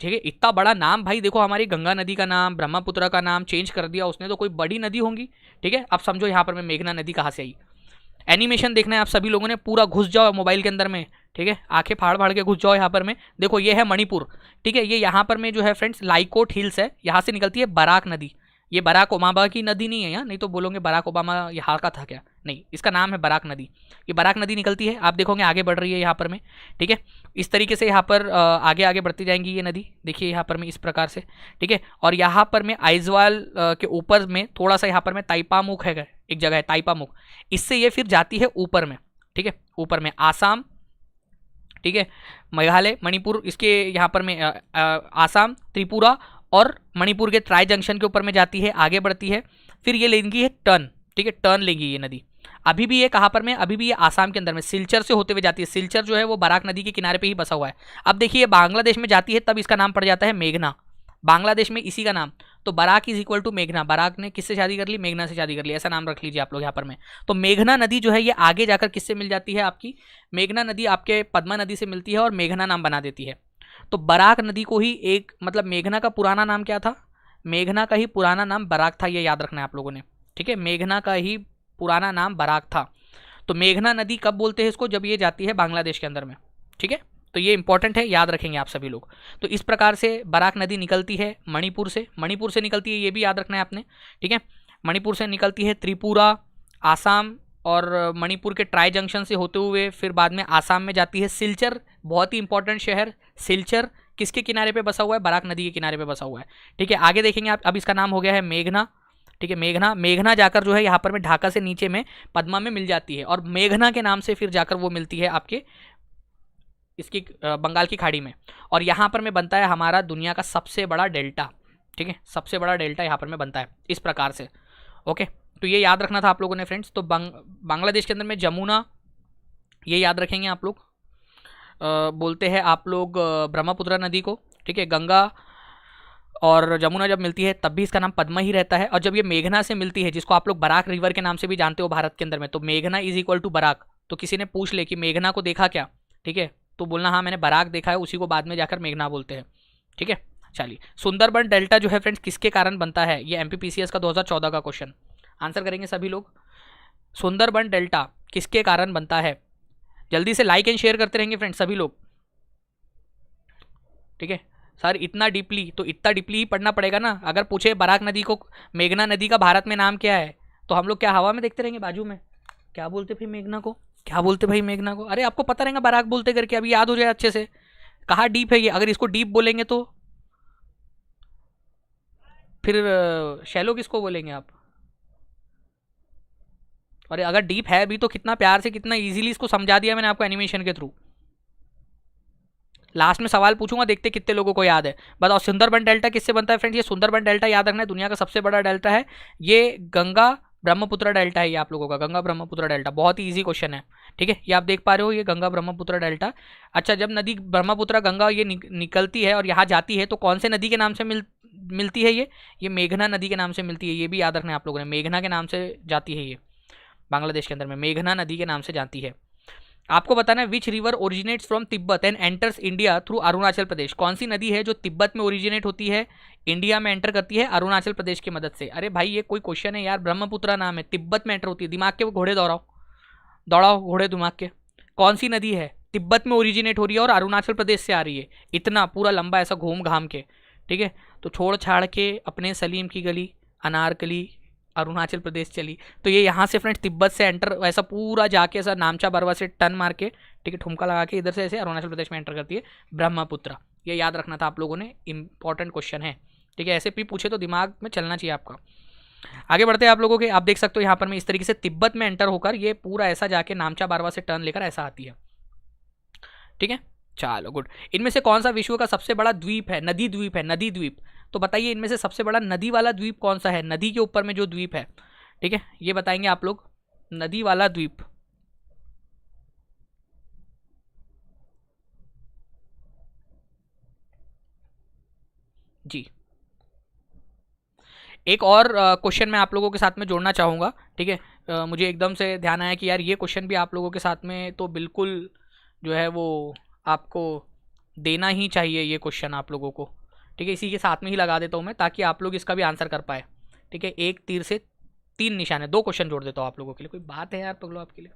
ठीक है। इतना बड़ा नाम भाई, देखो हमारी गंगा नदी का नाम, ब्रह्मपुत्र का नाम चेंज कर दिया उसने, तो कोई बड़ी नदी होंगी, ठीक है। अब समझो यहाँ पर मैं मेघना नदी कहाँ से आई। एनिमेशन देखना है आप सभी लोगों ने, पूरा घुस जाओ मोबाइल के अंदर में, ठीक है। आंखें फाड़ फाड़ के घुस जाओ यहाँ पर में। देखो ये है मणिपुर, ठीक है। ये यहाँ पर में जो है फ्रेंड्स लाइकोट हिल्स है, यहाँ से निकलती है बराक नदी। ये बराक ओबामा की नदी नहीं है यहाँ, नहीं तो बोलोगे बराक ओबामा यहाँ का था क्या, नहीं, इसका नाम है बराक नदी। ये बराक नदी निकलती है, आप देखोगे आगे बढ़ रही है यहाँ पर में, ठीक है। इस तरीके से यहाँ पर आगे आगे बढ़ती जाएंगी ये नदी, देखिए यहाँ पर में इस प्रकार से, ठीक है। और यहाँ पर में आइजवाल के ऊपर में थोड़ा सा यहाँ पर में ताइपामुख है, एक जगह है ताइपामुख, इससे ये फिर जाती है ऊपर में, ठीक है, ऊपर में आसाम, ठीक है, मेघालय, मणिपुर, इसके यहाँ पर में आसाम, त्रिपुरा और मणिपुर के ट्राई जंक्शन के ऊपर में जाती है, आगे बढ़ती है, फिर ये लेंगी है टर्न, ठीक है, टर्न लेंगी ये नदी। अभी भी ये कहाँ पर में, अभी भी ये आसाम के अंदर में सिलचर से होते हुए जाती है। सिलचर जो है वो बराक नदी के किनारे पे ही बसा हुआ है। अब देखिए बांग्लादेश में जाती है तब इसका नाम पड़ जाता है मेघना, बांग्लादेश में इसी का नाम। तो बराक इज इक्वल टू मेघना, बराक ने किससे शादी कर ली, मेघना से शादी कर ली, ऐसा नाम रख लीजिए आप लोग यहाँ पर में। तो मेघना नदी जो है ये आगे जाकर किससे मिल जाती है, आपकी मेघना नदी आपके पद्मा नदी से मिलती है और मेघना नाम बना देती है। तो बराक नदी को ही एक मतलब मेघना का पुराना नाम क्या था, मेघना का ही पुराना नाम बराक था, ये याद रखना है आप लोगों ने, ठीक है। मेघना का ही पुराना नाम बराक था। तो मेघना नदी कब बोलते हैं इसको, जब ये जाती है बांग्लादेश के अंदर में, ठीक है। तो ये इंपॉर्टेंट है, याद रखेंगे आप सभी लोग। तो इस प्रकार से बराक नदी निकलती है मणिपुर से, मणिपुर से निकलती है, ये भी याद रखना है आपने, ठीक है। मणिपुर से निकलती है त्रिपुरा, आसाम और मणिपुर के ट्राई जंक्शन से होते हुए फिर बाद में आसाम में जाती है। सिलचर बहुत ही इंपॉर्टेंट शहर, सिलचर किसके किनारे पे बसा हुआ है, बराक नदी के किनारे पे बसा हुआ है, ठीक है। आगे देखेंगे आप, अब इसका नाम हो गया है मेघना, ठीक है। मेघना, मेघना जाकर जो है यहाँ पर में ढाका से नीचे में पद्मा में मिल जाती है और मेघना के नाम से फिर जाकर वो मिलती है आपके इसकी बंगाल की खाड़ी में। और यहाँ पर में बनता है हमारा दुनिया का सबसे बड़ा डेल्टा, ठीक है, सबसे बड़ा डेल्टा यहाँ पर में बनता है इस प्रकार से। ओके, तो ये याद रखना था आप लोगों ने फ्रेंड्स। तो बांग्लादेश के अंदर में जमुना, ये याद रखेंगे आप लोग। बोलते हैं आप लोग ब्रह्मपुत्र नदी को, ठीक है। गंगा और जमुना जब मिलती है तब भी इसका नाम पद्मा ही रहता है। और जब ये मेघना से मिलती है, जिसको आप लोग बराक रिवर के नाम से भी जानते हो भारत के अंदर में, तो मेघना इज इक्वल टू बराक। तो किसी ने पूछ ले कि मेघना को देखा क्या, ठीक है, तो बोलना हाँ मैंने बराक देखा है, उसी को बाद में जाकर मेघना बोलते हैं, ठीक है। चलिए, सुंदरबन डेल्टा जो है फ्रेंड्स किसके कारण बनता है, ये एमपीपीसीएस का 2014 का क्वेश्चन, आंसर करेंगे सभी लोग। सुंदरबन डेल्टा किसके कारण बनता है, जल्दी से लाइक एंड शेयर करते रहेंगे फ्रेंड्स सभी लोग, ठीक है। सर इतना डीपली, तो इतना डीपली ही पढ़ना पड़ेगा ना। अगर पूछे बराक नदी को, मेघना नदी का भारत में नाम क्या है, तो हम लोग क्या हवा में देखते रहेंगे बाजू में, क्या बोलते भाई मेघना को, क्या बोलते भाई मेघना को, अरे आपको पता रहेगा बराक बोलते करके, अभी याद हो जाए अच्छे से। कहाँ डीप है ये, अगर इसको डीप बोलेंगे तो फिर शैलो किसको बोलेंगे आप। और अगर डीप है भी तो कितना प्यार से, कितना इजीली इसको समझा दिया मैंने आपको एनिमेशन के थ्रू। लास्ट में सवाल पूछूंगा, देखते कितने लोगों को याद है, बताओ सुंदरबन डेल्टा किससे बनता है फ्रेंड्स। ये सुंदरबन डेल्टा याद रखना है, दुनिया का सबसे बड़ा डेल्टा है ये, गंगा ब्रह्मपुत्र डेल्टा है ये आप लोगों का, गंगा ब्रह्मपुत्र डेल्टा, बहुत ही इजी क्वेश्चन है, ठीक है। ये आप देख पा रहे हो, ये गंगा ब्रह्मपुत्र डेल्टा। अच्छा, जब नदी ब्रह्मपुत्र गंगा ये निकलती है और यहाँ जाती है तो कौन से नदी के नाम से मिलती है ये मेघना नदी के नाम से मिलती है, ये भी याद रखना है आप लोगों ने, मेघना के नाम से जाती है ये, बांग्लादेश के अंदर में मेघना नदी के नाम से जाती है। आपको बताना है which river originates from Tibet and enters India through Arunachal Pradesh, कौन सी नदी है जो तिब्बत में ओरिजिनेट होती है, इंडिया में एंटर करती है अरुणाचल प्रदेश की मदद से। अरे भाई ये कोई क्वेश्चन है यार, ब्रह्मपुत्र नाम है, तिब्बत में एंटर होती है, दिमाग के वो घोड़े दौड़ाओ, दौड़ाओ घोड़े दिमाग के। कौन सी नदी है तिब्बत में ओरिजिनेट हो रही है और अरुणाचल प्रदेश से आ रही है, इतना पूरा लंबा ऐसा घूम घाम के, ठीक है। तो छोड़ छाड़ के अपने सलीम की गली अनारकली अरुणाचल प्रदेश चली, तो ये यहाँ से फ्रेंड्स तिब्बत से एंटर ऐसा पूरा जाके ऐसा नामचा बरवा से टर्न मार के, ठीक है, ठुमका लगा के इधर से ऐसे अरुणाचल प्रदेश में एंटर करती है ब्रह्मपुत्र। ये याद रखना था आप लोगों ने, इंपॉर्टेंट क्वेश्चन है, ठीक है। ऐसे भी पूछे तो दिमाग में चलना चाहिए आपका। आगे बढ़ते हैं आप लोगों के, आप देख सकते हो यहाँ पर मैं इस तरीके से तिब्बत में एंटर होकर ये पूरा ऐसा जाके नामचा बारवा से टर्न लेकर ऐसा आती है, ठीक है। चलो गुड। इनमें से कौन सा विश्व का सबसे बड़ा द्वीप है, नदी द्वीप है, नदी द्वीप, तो बताइए इनमें से सबसे बड़ा नदी वाला द्वीप कौन सा है, नदी के ऊपर में जो द्वीप है, ठीक है, ये बताएंगे आप लोग, नदी वाला द्वीप। जी, एक और क्वेश्चन मैं आप लोगों के साथ में जोड़ना चाहूँगा, ठीक है। मुझे एकदम से ध्यान आया कि यार ये क्वेश्चन भी आप लोगों के साथ में तो बिल्कुल जो है वो आपको देना ही चाहिए ये क्वेश्चन आप लोगों को, ठीक है। इसी के साथ में ही लगा देता हूँ मैं ताकि आप लोग इसका भी आंसर कर पाए, ठीक है। एक तीर से तीन निशान है, दो क्वेश्चन जोड़ देता हूँ आप लोगों के लिए, कोई बात है यार पगलो आपके लिए।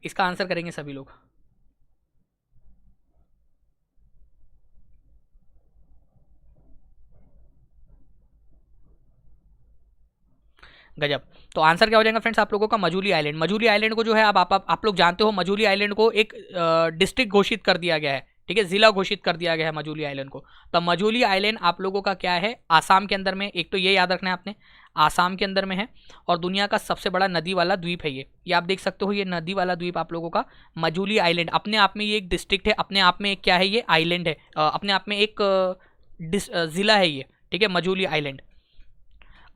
इसका आंसर करेंगे सभी लोग। गजब। तो आंसर क्या हो जाएगा फ्रेंड्स आप लोगों का, मजूली आइलैंड। मजूली आइलैंड को जो है अब आप लोग जानते हो, मजूली आइलैंड को एक डिस्ट्रिक्ट घोषित कर दिया गया है, ठीक है, जिला घोषित कर दिया गया है मजूली आइलैंड को। तो मजूली आइलैंड आप लोगों का क्या है, आसाम के अंदर में, एक तो ये याद रखना है आपने, आसाम के अंदर में है और दुनिया का सबसे बड़ा नदी वाला द्वीप है ये आप देख सकते हो, ये नदी वाला द्वीप आप लोगों का मजूली आइलैंड, अपने आप में ये एक डिस्ट्रिक्ट है, अपने आप में एक क्या है, ये आइलैंड है, अपने आप में एक जिला है ये, ठीक है, मजूली आइलैंड।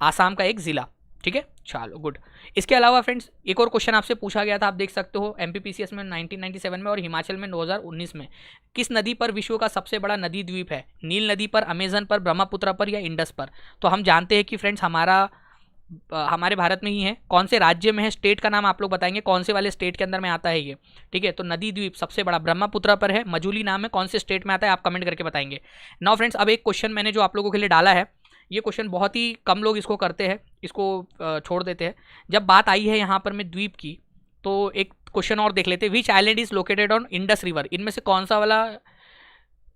आसाम का एक जिला। ठीक है, चलो गुड। इसके अलावा फ्रेंड्स एक और क्वेश्चन आपसे पूछा गया था, आप देख सकते हो एमपीपीसीएस में 1997 में और हिमाचल में 2019 में। किस नदी पर विश्व का सबसे बड़ा नदी द्वीप है? नील नदी पर, अमेजन पर, ब्रह्मपुत्र पर या इंडस पर? तो हम जानते हैं कि फ्रेंड्स हमारे भारत में ही है। कौन से राज्य में है, स्टेट का नाम आप लोग बताएंगे, कौन से वाले स्टेट के अंदर में आता है ये। ठीक है, तो नदी द्वीप सबसे बड़ा ब्रह्मपुत्र पर है, मजूली नाम है, कौन से स्टेट में आता है आप कमेंट करके बताएंगे। नाउ फ्रेंड्स अब एक क्वेश्चन मैंने जो आप लोगों के लिए डाला है, ये क्वेश्चन बहुत ही कम लोग इसको करते हैं, इसको छोड़ देते हैं। जब बात आई है यहाँ पर में द्वीप की, तो एक क्वेश्चन और देख लेते हैं। Which island is located on Indus river? इनमें से कौन सा वाला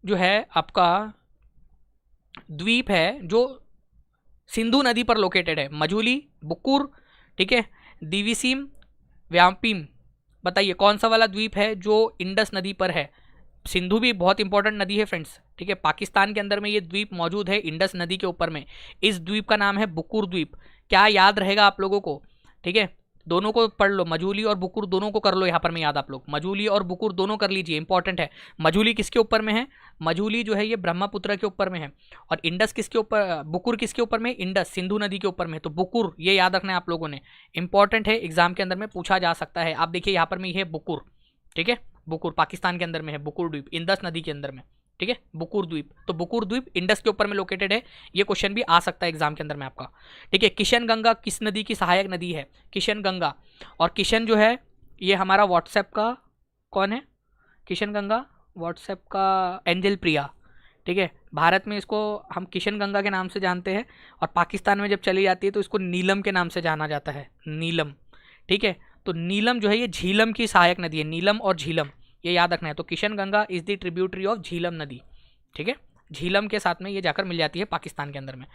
जो है आपका द्वीप है जो सिंधु नदी पर लोकेटेड है? मजूली, बुक्कुर, ठीक है, दिविसीम, व्यापीम। बताइए कौन सा वाला द्वीप है जो इंडस नदी पर है? सिंधु भी बहुत इंपॉर्टेंट नदी है फ्रेंड्स। ठीक है, पाकिस्तान के अंदर में ये द्वीप मौजूद है इंडस नदी के ऊपर में। इस द्वीप का नाम है बुक्कुर द्वीप। क्या याद रहेगा आप लोगों को? ठीक है, दोनों को पढ़ लो, मजूली और बुक्कुर दोनों को कर लो यहाँ पर में याद। आप लोग मजूली और बुक्कुर दोनों कर लीजिए, इंपॉर्टेंट है। मजूली किसके ऊपर में है? मजूली जो है ये ब्रह्मपुत्र के ऊपर में है। और इंडस किसके ऊपर, बुक्कुर किसके ऊपर में? इंडस, सिंधु नदी के ऊपर में। तो बुक्कुर ये याद रखना है आप लोगों ने, इंपॉर्टेंट है, एग्जाम के अंदर में पूछा जा सकता है। आप देखिए यहाँ पर में ये बुक्कुर, ठीक है, बुक्कुर पाकिस्तान के अंदर में है, बुक्कुर द्वीप इंडस नदी के अंदर में। ठीक है, बुक्कुर द्वीप, तो बुक्कुर द्वीप इंडस के ऊपर में लोकेटेड है। ये क्वेश्चन भी आ सकता है एग्जाम के अंदर में आपका। ठीक है, किशन गंगा किस नदी की सहायक नदी है? किशन गंगा, और किशन जो है ये हमारा व्हाट्सएप का कौन है? किशन गंगा व्हाट्सएप का एंजल प्रिया। ठीक है, भारत में इसको हम किशन गंगा के नाम से जानते हैं, और पाकिस्तान में जब चली जाती है तो इसको नीलम के नाम से जाना जाता है, नीलम। ठीक है, तो नीलम जो है ये झीलम की सहायक नदी है, नीलम और झीलम ये याद रखना है। तो Kishan Ganga is the tributary of Jhelum नदी। ठीक है, झीलम के साथ में ये जाकर मिल जाती है पाकिस्तान के अंदर में।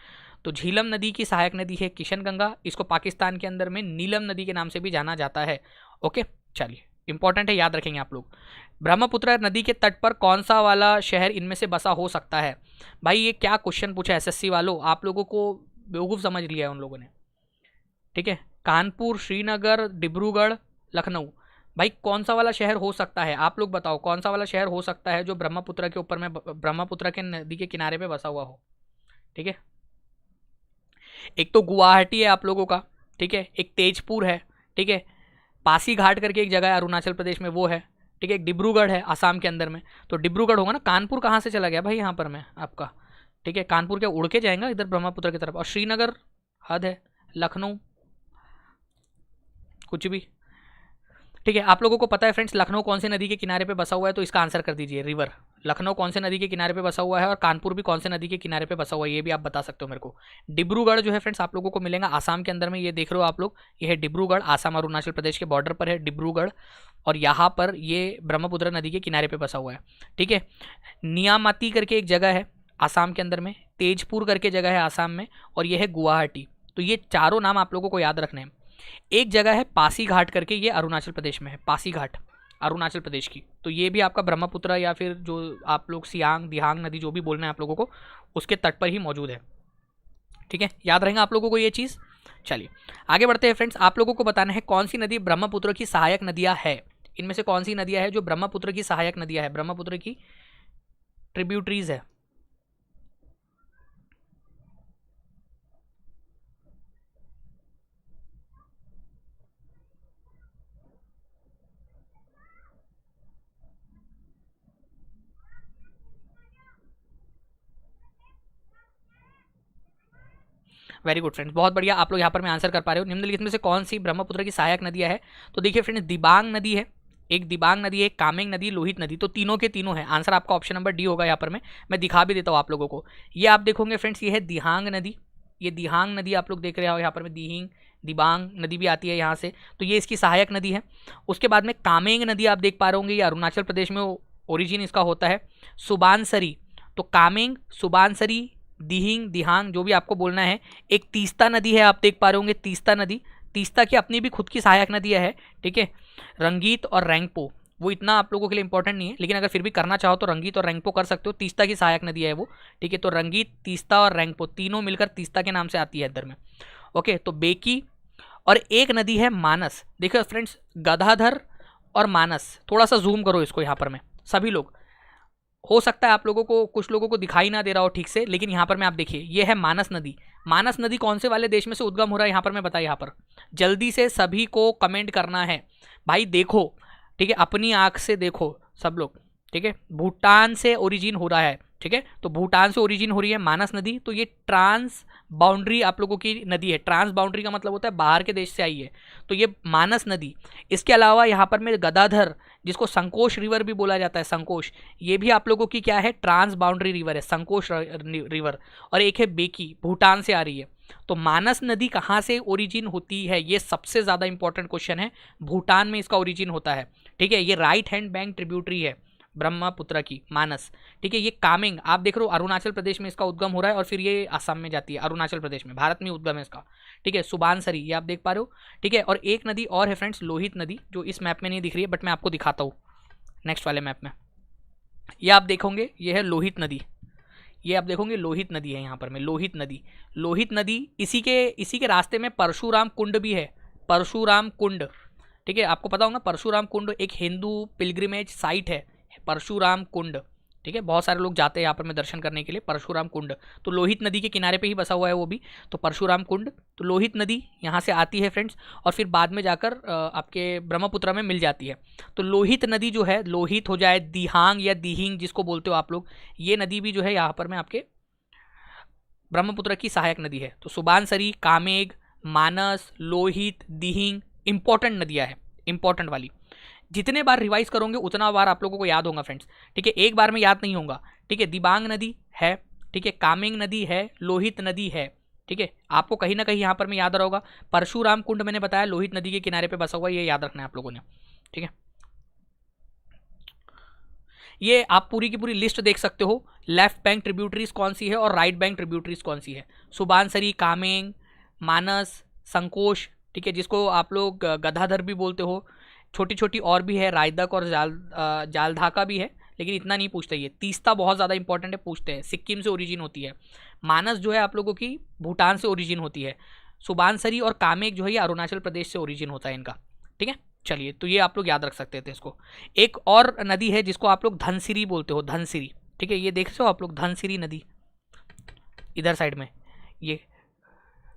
तो झीलम नदी की सहायक नदी है किशन गंगा, इसको पाकिस्तान के अंदर में नीलम नदी के नाम से भी जाना जाता है। ओके, चलिए इंपॉर्टेंट है, याद रखेंगे आप लोग। ब्रह्मपुत्र नदी के तट पर कौन सा वाला शहर इनमें से बसा हो सकता है? भाई ये क्या क्वेश्चन पूछा एसएससी वालों, आप लोगों को बेवकूफ़ समझ लिया है उन लोगों ने। ठीक है, कानपुर, श्रीनगर, डिब्रूगढ़, लखनऊ। भाई कौन सा वाला शहर हो सकता है? आप लोग बताओ कौन सा वाला शहर हो सकता है जो ब्रह्मपुत्र के ऊपर में, ब्रह्मपुत्र के नदी के किनारे पे बसा हुआ हो? ठीक है, एक तो गुवाहाटी है आप लोगों का, ठीक है, एक तेजपुर है, ठीक है, पासी घाट करके एक जगह है अरुणाचल प्रदेश में, वो है। ठीक है, एक डिब्रूगढ़ है आसाम के अंदर में, तो डिब्रूगढ़ होगा ना। कानपुर कहाँ से चला गया भाई यहाँ पर में आपका? ठीक है, कानपुर क्या उड़ के जाएगा इधर ब्रह्मपुत्र की तरफ? और श्रीनगर हद है, लखनऊ कुछ भी। ठीक है, आप लोगों को पता है फ्रेंड्स लखनऊ कौन से नदी के किनारे पे बसा हुआ है? तो इसका आंसर कर दीजिए रिवर। लखनऊ कौन से नदी के किनारे पे बसा हुआ है, और कानपुर भी कौन से नदी के किनारे पे बसा हुआ है, ये भी आप बता सकते हो मेरे को। डिब्रूगढ़ जो है फ्रेंड्स आप लोगों को मिलेगा आसाम के अंदर में, ये देख रहे हो आप लोग, ये है डिब्रूगढ़, आसाम अरुणाचल प्रदेश के बॉर्डर पर है डिब्रूगढ़, और यहाँ पर ये ब्रह्मपुत्र नदी के किनारे पर बसा हुआ है। ठीक है, नियामती करके एक जगह है आसाम के अंदर में, तेजपुर करके जगह है आसाम में, और ये है गुवाहाटी। तो ये चारों नाम आप लोगों को याद रखने हैं। एक जगह है पासी घाट करके, ये अरुणाचल प्रदेश में है, पासी घाट अरुणाचल प्रदेश की। तो ये भी आपका ब्रह्मपुत्र या फिर जो आप लोग सियांग दिहांग नदी जो भी बोलना है आप लोगों को, उसके तट पर ही मौजूद है। ठीक है, याद रहेगा आप लोगों को ये चीज़। चलिए आगे बढ़ते हैं फ्रेंड्स, आप लोगों को बताना है कौन सी नदी ब्रह्मपुत्र की सहायक नदियाँ है। इनमें से कौन सी नदियाँ है जो ब्रह्मपुत्र की सहायक नदियाँ है, ब्रह्मपुत्र की ट्रिब्यूटरीज है? वेरी गुड फ्रेंड्स, बहुत बढ़िया, आप लोग यहाँ पर मैं आंसर कर पा रहे हो। निम्नलिखित में से कौन सी ब्रह्मपुत्र की सहायक नदियाँ है? तो देखिए फ्रेंड्स, दिबांग नदी है, एक दिबांग नदी है, एक कामेंग नदी, लोहित नदी। तो तीनों के तीनों है, आंसर आपका ऑप्शन नंबर डी होगा। यहाँ पर मैं दिखा भी देता हूँ आप लोगों को। ये आप देखोगे फ्रेंड्स, ये है दिहांग नदी, ये दिहांग नदी आप लोग देख रहे हो यहाँ पर में, दिहिंग दिबांग नदी भी आती है यहाँ से, तो ये इसकी सहायक नदी है। उसके बाद में कामेंग नदी आप देख पा रहे होंगे, ये अरुणाचल प्रदेश में ओरिजिन इसका होता है। सुबानसरी, तो कामेंग, सुबानसरी, दिहिंग दिहांग जो भी आपको बोलना है। एक तीस्ता नदी है आप देख पा रहे होंगे, तीस्ता नदी, तीस्ता की अपनी भी खुद की सहायक नदी है। ठीक है, रंगीत और रैंगपो, वो इतना आप लोगों के लिए इंपॉर्टेंट नहीं है, लेकिन अगर फिर भी करना चाहो तो रंगीत और रैंगपो कर सकते हो, तीस्ता की सहायक नदी है वो। ठीक है, तो रंगीत, तीस्ता और रैंगपो तीनों मिलकर तीस्ता के नाम से आती है इधर में। ओके, तो बेकी, और एक नदी है मानस। देखो फ्रेंड्स, गदाधर और मानस, थोड़ा सा जूम करो इसको यहाँ पर में सभी लोग। हो सकता है आप लोगों को, कुछ लोगों को दिखाई ना दे रहा हो ठीक से, लेकिन यहाँ पर मैं आप देखिए, ये है मानस नदी। मानस नदी कौन से वाले देश में से उद्गम हो रहा है यहाँ पर मैं बताया, यहाँ पर जल्दी से सभी को कमेंट करना है भाई। देखो ठीक है, अपनी आंख से देखो सब लोग, ठीक है। भूटान से ओरिजिन हो रहा है, ठीक है। तो भूटान से ओरिजिन हो रही है मानस नदी। तो ये ट्रांस बाउंड्री आप लोगों की नदी है। ट्रांस बाउंड्री का मतलब होता है बाहर के देश से आई है, तो ये मानस नदी। इसके अलावा यहाँ पर में गदाधर, जिसको संकोश रिवर भी बोला जाता है, संकोश, ये भी आप लोगों की क्या है, ट्रांस बाउंड्री रिवर है, संकोश रिवर। और एक है बेकी, भूटान से आ रही है। तो मानस नदी कहाँ से ओरिजिन होती है, ये सबसे ज़्यादा इंपॉर्टेंट क्वेश्चन है। भूटान में इसका ओरिजिन होता है, ठीक है। ये राइट हैंड बैंक ट्रिब्यूटरी है ब्रह्मपुत्र की, मानस, ठीक है। ये कामेंग आप देख रहे हो, अरुणाचल प्रदेश में इसका उद्गम हो रहा है और फिर ये असम में जाती है, अरुणाचल प्रदेश में, भारत में उद्गम है इसका, ठीक है। सुबानसरी ये आप देख पा रहे हो, ठीक है। और एक नदी और है फ्रेंड्स, लोहित नदी, जो इस मैप में नहीं दिख रही है, बट मैं आपको दिखाता हूँ नेक्स्ट वाले मैप में। ये आप देखोगे, ये है लोहित नदी, ये आप देखोगे लोहित नदी है यहाँ पर में, लोहित नदी। लोहित नदी इसी के रास्ते में परशुराम कुंड भी है, परशुराम कुंड, ठीक है। आपको पता होगा परशुराम कुंड एक हिंदू पिलग्रिमेज साइट है, परशुराम कुंड, ठीक है। बहुत सारे लोग जाते हैं यहाँ पर में दर्शन करने के लिए, परशुराम कुंड। तो लोहित नदी के किनारे पे ही बसा हुआ है वो भी, तो परशुराम कुंड। तो लोहित नदी यहाँ से आती है फ्रेंड्स, और फिर बाद में जाकर आपके ब्रह्मपुत्र में मिल जाती है। तो लोहित नदी जो है, लोहित हो जाए, दिहांग या दिहिंग जिसको बोलते हो आप लोग, ये नदी भी जो है यहाँ पर में आपके ब्रह्मपुत्र की सहायक नदी है। तो सुबानसरी, कामेग, मानस, लोहित, दिहिंग इंपॉर्टेंट नदियाँ हैं, इंपॉर्टेंट वाली। जितने बार रिवाइज करोगे उतना बार आप लोगों को याद होगा फ्रेंड्स, ठीक है। एक बार में याद नहीं होगा, ठीक है। दिबांग नदी है, ठीक है, कामेंग नदी है, लोहित नदी है, ठीक है। आपको कहीं ना कहीं यहाँ पर में याद रहा होगा। परशुराम कुंड मैंने बताया लोहित नदी के किनारे पे बसा हुआ, ये याद रखना है आप लोगों ने, ठीक है। ये आप पूरी की पूरी लिस्ट देख सकते हो, लेफ्ट बैंक ट्रिब्यूटरीज कौन सी है और राइट बैंक ट्रिब्यूटरीज कौन सी है। सुबानसरी, कामेंग, मानस, संकोश, ठीक है, जिसको आप लोग गदाधर भी बोलते हो। छोटी छोटी और भी है, रायदक और जालधाका भी है, लेकिन इतना नहीं पूछते। ये तीस्ता बहुत ज़्यादा इंपॉर्टेंट है, पूछते हैं। सिक्किम से ओरिजिन होती है। मानस जो है आप लोगों की भूटान से ओरिजिन होती है। सुबानसरी और कामेक जो है ये अरुणाचल प्रदेश से ओरिजिन होता है इनका, ठीक है। चलिए, तो ये आप लोग याद रख सकते थे इसको। एक और नदी है जिसको आप लोग धनसिरी बोलते हो, धनसिरी, ठीक है। ये देख रहे हो आप लोग, धनसिरी नदी इधर साइड में ये।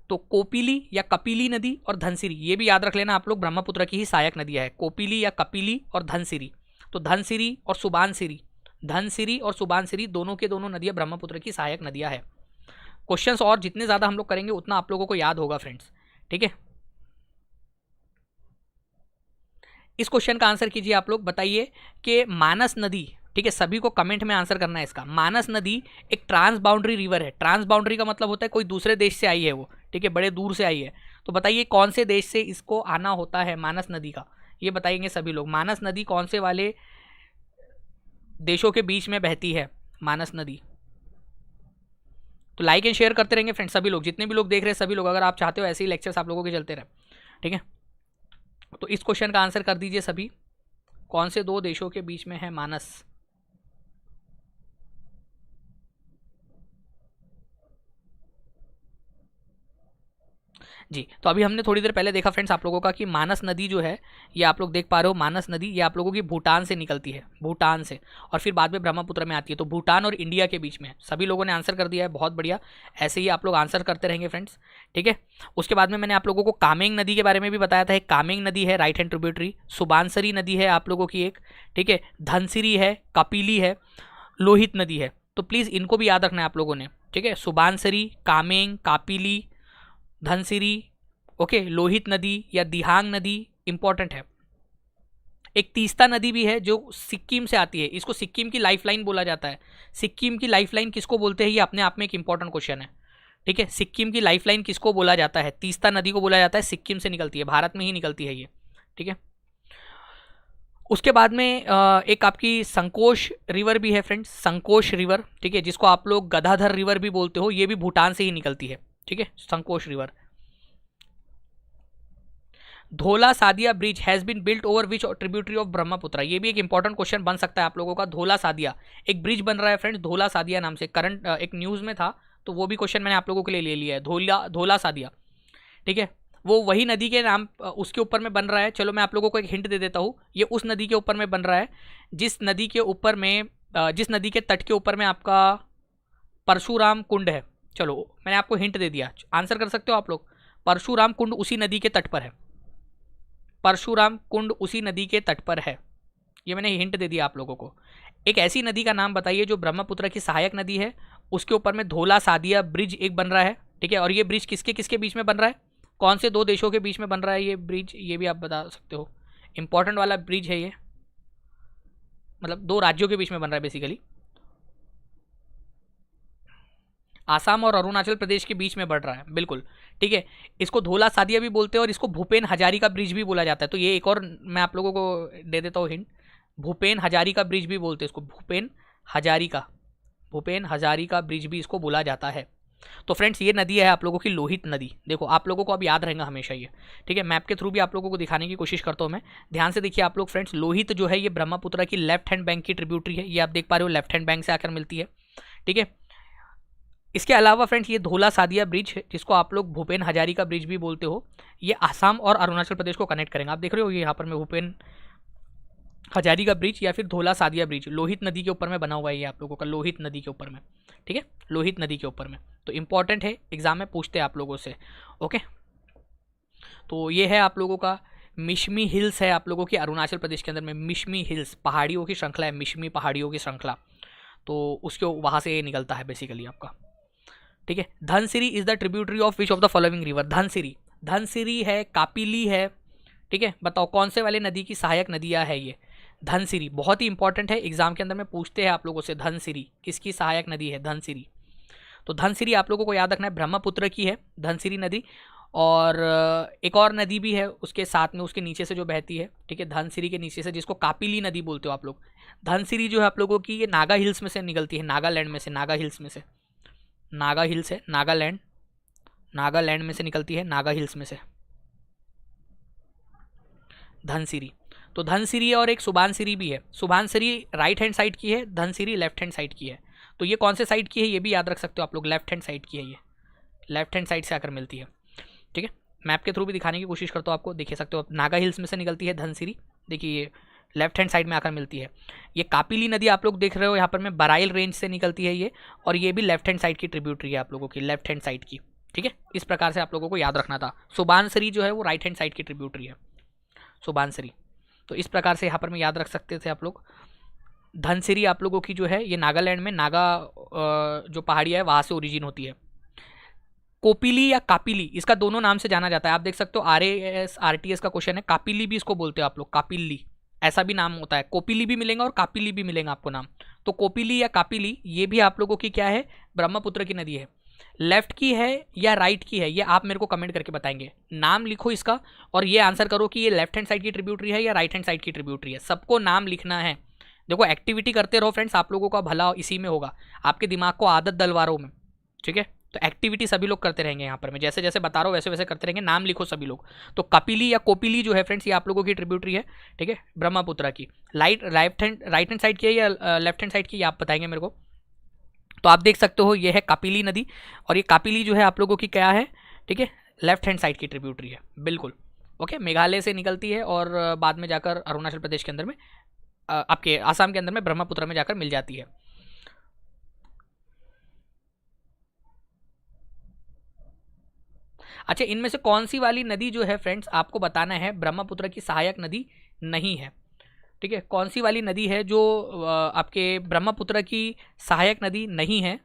तो कोपिली या कपिली नदी और धनसिरी, ये भी याद रख लेना आप लोग, ब्रह्मपुत्र की ही सहायक नदियाँ है, कोपिली या कपिली और धनसिरी। तो धनसिरी और सुबानसिरी, धनसिरी और सुबानसिरी दोनों के दोनों नदियाँ ब्रह्मपुत्र की सहायक नदियाँ है। क्वेश्चंस और जितने ज़्यादा हम लोग करेंगे उतना आप लोगों को याद होगा फ्रेंड्स, ठीक है। इस क्वेश्चन का आंसर कीजिए आप लोग, बताइए कि मानस नदी, ठीक है, सभी को कमेंट में आंसर करना है इसका। मानस नदी एक ट्रांस बाउंड्री रिवर है। ट्रांस बाउंड्री का मतलब होता है कोई दूसरे देश से आई है वो, ठीक है, बड़े दूर से आई है। तो बताइए कौन से देश से इसको आना होता है मानस नदी का, ये बताएंगे सभी लोग। मानस नदी कौन से वाले देशों के बीच में बहती है मानस नदी? तो लाइक एंड शेयर करते रहेंगे फ्रेंड्स सभी लोग, जितने भी लोग देख रहे हैं सभी लोग, अगर आप चाहते हो ऐसे ही लेक्चर्स आप लोगों के चलते रहे, ठीक है। तो इस क्वेश्चन का आंसर कर दीजिए सभी, कौन से दो देशों के बीच में है मानस? जी, तो अभी हमने थोड़ी देर पहले देखा फ्रेंड्स आप लोगों का कि मानस नदी जो है, ये आप लोग देख पा रहे हो, मानस नदी ये आप लोगों की भूटान से निकलती है, भूटान से, और फिर बाद में ब्रह्मपुत्र में आती है। तो भूटान और इंडिया के बीच में है। सभी लोगों ने आंसर कर दिया है, बहुत बढ़िया। ऐसे ही आप लोग आंसर करते रहेंगे फ्रेंड्स, ठीक है। उसके बाद में मैंने आप लोगों को कामेंग नदी के बारे में भी बताया था। एक कामेंग नदी है, राइट हैंड ट्रिब्यूटरी। सुबानसरी नदी है आप लोगों की एक, ठीक है। धनसिरी है, कपिली है, लोहित नदी है। तो प्लीज़ इनको भी याद रखना है आप लोगों ने, ठीक है। सुबानसरी, कामेंग, कापिली, धनसिरी, ओके, लोहित नदी या दिहांग नदी इंपॉर्टेंट है। एक तीस्ता नदी भी है जो सिक्किम से आती है, इसको सिक्किम की लाइफलाइन बोला जाता है। सिक्किम की लाइफलाइन किसको बोलते हैं, ये अपने आप में एक इंपॉर्टेंट क्वेश्चन है, ठीक है। सिक्किम की लाइफलाइन किसको बोला जाता है? तीस्ता नदी को बोला जाता है, सिक्किम से निकलती है, भारत में ही निकलती है ये, ठीक है। उसके बाद में एक आपकी संकोश रिवर भी है फ्रेंड्स, संकोश रिवर, ठीक है, जिसको आप लोग गदाधर रिवर भी बोलते हो, ये भी भूटान से ही निकलती है, ठीक है, Sankosh river. Dhola Sadiya bridge has been built over which tributary of Brahmaputra, ये भी एक इंपॉर्टेंट क्वेश्चन बन सकता है आप लोगों का। धोला सादिया एक ब्रिज बन रहा है फ्रेंड्स, धोला सादिया नाम से, करंट एक न्यूज़ में था, तो वो भी क्वेश्चन मैंने आप लोगों के लिए ले लिया है। धोला सादिया, ठीक है, वो वही नदी के नाम उसके ऊपर में बन रहा है। चलो मैं आप लोगों को एक हिंट दे देता हूँ, ये उस नदी के ऊपर में बन रहा है जिस नदी के ऊपर में जिस नदी के तट के ऊपर में आपका परशुराम कुंड है, चलो मैंने आपको हिंट दे दिया, आंसर कर सकते हो आप लोग। परशुराम कुंड उसी नदी के तट पर है, परशुराम कुंड उसी नदी के तट पर है, ये मैंने हिंट दे दिया आप लोगों को। एक ऐसी नदी का नाम बताइए जो ब्रह्मपुत्र की सहायक नदी है, उसके ऊपर में धोला सादिया ब्रिज एक बन रहा है, ठीक है। और ये ब्रिज किसके किसके बीच में बन रहा है, कौन से दो देशों के बीच में बन रहा है ये ब्रिज, ये भी आप बता सकते हो। इंपॉर्टेंट वाला ब्रिज है ये, मतलब दो राज्यों के बीच में बन रहा है बेसिकली, आसाम और अरुणाचल प्रदेश के बीच में बढ़ रहा है, बिल्कुल ठीक है। इसको धोला सादिया भी बोलते हैं और इसको भूपेन हजारिका ब्रिज भी बोला जाता है। तो ये एक और मैं आप लोगों को दे देता हूँ हिंट, भूपेन हजारिका ब्रिज भी बोलते हैं इसको, भूपेन हजारिका ब्रिज भी इसको बोला जाता है। तो फ्रेंड्स ये नदी है आप लोगों की लोहित नदी, देखो आप लोगों को अब याद रहेगा हमेशा ये, ठीक है। मैप के थ्रू भी आप लोगों को दिखाने की कोशिश करता हूँ मैं, ध्यान से देखिए आप लोग फ्रेंड्स। लोहित जो है ये ब्रह्मपुत्र की लेफ्ट हैंड बैंक की ट्रिब्यूटरी है, ये आप देख पा रहे हो लेफ्ट हैंड बैंक से आकर मिलती है, ठीक है। इसके अलावा फ्रेंड्स ये धोला सादिया ब्रिज है, जिसको आप लोग भूपेन हजारिका ब्रिज भी बोलते हो, ये आसाम और अरुणाचल प्रदेश को कनेक्ट करेंगे। आप देख रहे हो ये यहाँ पर मैं भूपेन हजारिका ब्रिज या फिर धोला सादिया ब्रिज लोहित नदी के ऊपर में बना हुआ है, ये आप लोगों का लोहित नदी के ऊपर में, ठीक है, लोहित नदी के ऊपर में। तो इंपॉर्टेंट है, एग्जाम में पूछते हैं आप लोगों से, ओके। तो ये है आप लोगों का मिशमी हिल्स है आप लोगों की अरुणाचल प्रदेश के अंदर में, मिशमी हिल्स पहाड़ियों की श्रृंखला है, मिशमी पहाड़ियों की श्रृंखला, तो उसके वहाँ से निकलता है बेसिकली आपका, ठीक है। Dhansiri is the tributary of which of the following river, Dhansiri है, कापिली है, ठीक है। बताओ कौन से वाले नदी की सहायक नदियाँ है ये, धनसिरी बहुत ही इंपॉर्टेंट है, एग्जाम के अंदर में पूछते हैं आप लोगों से, धनसिरी किसकी सहायक नदी है, धनसिरी। तो धनसिरी आप लोगों को याद रखना है ब्रह्मपुत्र की है धनसिरी नदी, और एक और नदी भी है उसके साथ में, उसके नीचे से जो बहती है, ठीक है, धनसिरी के नीचे से, जिसको कापिली नदी बोलते हो आप लोग। धनसिरी जो है आप लोगों की ये नागा हिल्स में से निकलती है, नागालैंड में से, नागा हिल्स में से, नागा हिल्स है नागालैंड में से निकलती है, नागा हिल्स में से धनसिरी। तो धनसिरी और एक सुबानसिरी भी है, सुबानसिरी राइट हैंड साइड की है, धनसिरी लेफ्ट हैंड साइड की है। तो ये कौन से साइड की है ये भी याद रख सकते हो आप लोग, लेफ्ट हैंड साइड की है, ये लेफ्ट हैंड साइड से आकर मिलती है, ठीक है। मैप के थ्रू भी दिखाने की कोशिश करता हूँ आपको, देखिए सकते हो नागा हिल्स में से निकलती है धनसिरी, देखिए ये लेफ्ट हैंड साइड में आकर मिलती है। ये कापिली नदी आप लोग देख रहे हो यहाँ पर में बराइल रेंज से निकलती है ये, और ये भी लेफ्ट हैंड साइड की ट्रिब्यूटरी है आप लोगों की, लेफ्ट हैंड साइड की, ठीक है। इस प्रकार से आप लोगों को याद रखना था। सुबानसिरी जो है वो राइट हैंड साइड की ट्रिब्यूटरी है, सुबानसिरी। तो इस प्रकार से यहाँ पर में याद रख सकते थे आप लोग। धनसिरी आप लोगों की जो है ये नागालैंड में, नागा जो पहाड़ियाँ है वहाँ से ओरिजिन होती है। कोपिली या कापिली, इसका दोनों नाम से जाना जाता है, आप देख सकते हो RAS RTS का क्वेश्चन है, कापिली भी इसको बोलते हो आप लोग, कापिली ऐसा भी नाम होता है, कोपिली भी मिलेगा और कापिली भी मिलेगा आपको नाम। तो कोपिली या कापिली ये भी आप लोगों की क्या है, ब्रह्मपुत्र की नदी है। लेफ्ट की है या राइट की है ये आप मेरे को कमेंट करके बताएंगे, नाम लिखो इसका और ये आंसर करो कि ये लेफ्ट हैंड साइड की ट्रिब्यूटरी है या राइट हैंड साइड की ट्रिब्यूटरी है, सबको नाम लिखना है। देखो एक्टिविटी करते रहो फ्रेंड्स, आप लोगों का भला इसी में होगा, आपके दिमाग को आदत डलवा रहा हूँ मैं, ठीक है। तो एक्टिविटी सभी लोग करते रहेंगे यहाँ पर, मैं जैसे जैसे बता रहा हूँ वैसे वैसे करते रहेंगे, नाम लिखो सभी लोग। तो कपिली या कोपिली जो है फ्रेंड्स ये आप लोगों की ट्रिब्यूटरी है, ठीक है, ब्रह्मपुत्र की। राइट हैंड साइड की है या लेफ्ट हैंड साइड की आप बताएंगे मेरे को। तो आप देख सकते हो ये है कापिली नदी, और ये कापिली जो है आप लोगों की क्या है, ठीक है, लेफ्ट हैंड साइड की ट्रिब्यूटरी है, बिल्कुल ओके। मेघालय से निकलती है और बाद में जाकर अरुणाचल प्रदेश के अंदर में, आपके आसाम के अंदर में ब्रह्मपुत्र में जाकर मिल जाती है। अच्छा, इनमें से कौन सी वाली नदी जो है फ्रेंड्स आपको बताना है ब्रह्मपुत्र की सहायक नदी नहीं है, ठीक है। कौन सी वाली नदी है जो आपके ब्रह्मपुत्र की सहायक नदी नहीं है।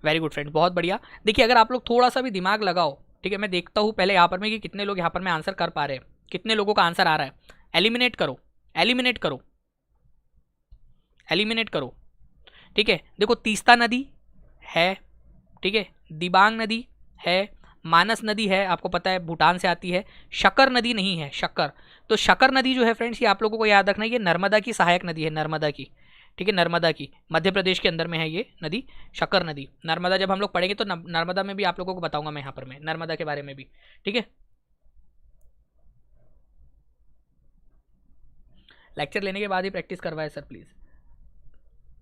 वेरी गुड फ्रेंड्स, बहुत बढ़िया। देखिए अगर आप लोग थोड़ा सा भी दिमाग लगाओ, ठीक है, मैं देखता हूँ पहले यहाँ पर में कि कितने लोग यहाँ पर में आंसर कर पा रहे हैं, कितने लोगों का आंसर आ रहा है। एलिमिनेट करो, एलिमिनेट करो, एलिमिनेट करो, ठीक है। देखो तीस्ता नदी है, ठीक है, दिबांग नदी है, मानस नदी है, आपको पता है भूटान से आती है। शक्कर नदी नहीं है, शक्कर। तो शक्कर नदी जो है फ्रेंड्स ये आप लोगों को याद रखना है, ये नर्मदा की सहायक नदी है, नर्मदा की, ठीक है, नर्मदा की, मध्य प्रदेश के अंदर में है ये नदी, शक्कर नदी। नर्मदा जब हम लोग पढ़ेंगे तो नर्मदा में भी आप लोगों को बताऊंगा मैं यहाँ पर, मैं नर्मदा के बारे में भी, ठीक है। लेक्चर लेने के बाद ही प्रैक्टिस करवाए सर प्लीज़।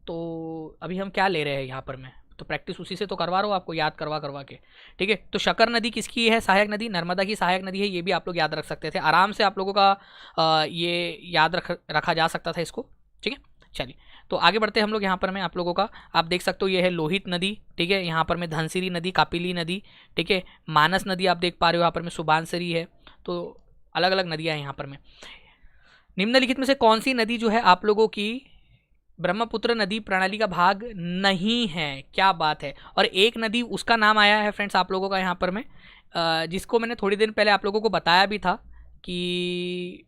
तो अभी हम क्या ले रहे हैं यहाँ पर मैं, तो प्रैक्टिस उसी से तो करवा रहा हूँ आपको, याद करवा करवा के, ठीक है। तो शकर नदी किसकी है सहायक नदी? नर्मदा की सहायक नदी है, ये भी आप लोग याद रख सकते थे आराम से, आप लोगों का ये याद रखा जा सकता था इसको, ठीक है। चलिए तो आगे बढ़ते हैं हम लोग। यहाँ पर मैं आप लोगों का, आप देख सकते हो ये है लोहित नदी, ठीक है। यहाँ पर में धनसिरी नदी, कापिली नदी, ठीक है। मानस नदी आप देख पा रहे हो, यहाँ पर में सुबानसिरी है। तो अलग अलग नदियाँ हैं यहाँ पर में। निम्नलिखित में से कौन सी नदी जो है आप लोगों की ब्रह्मपुत्र नदी प्रणाली का भाग नहीं है? क्या बात है। और एक नदी उसका नाम आया है फ्रेंड्स आप लोगों का यहाँ पर मैं, जिसको मैंने थोड़ी दिन पहले आप लोगों को बताया भी था कि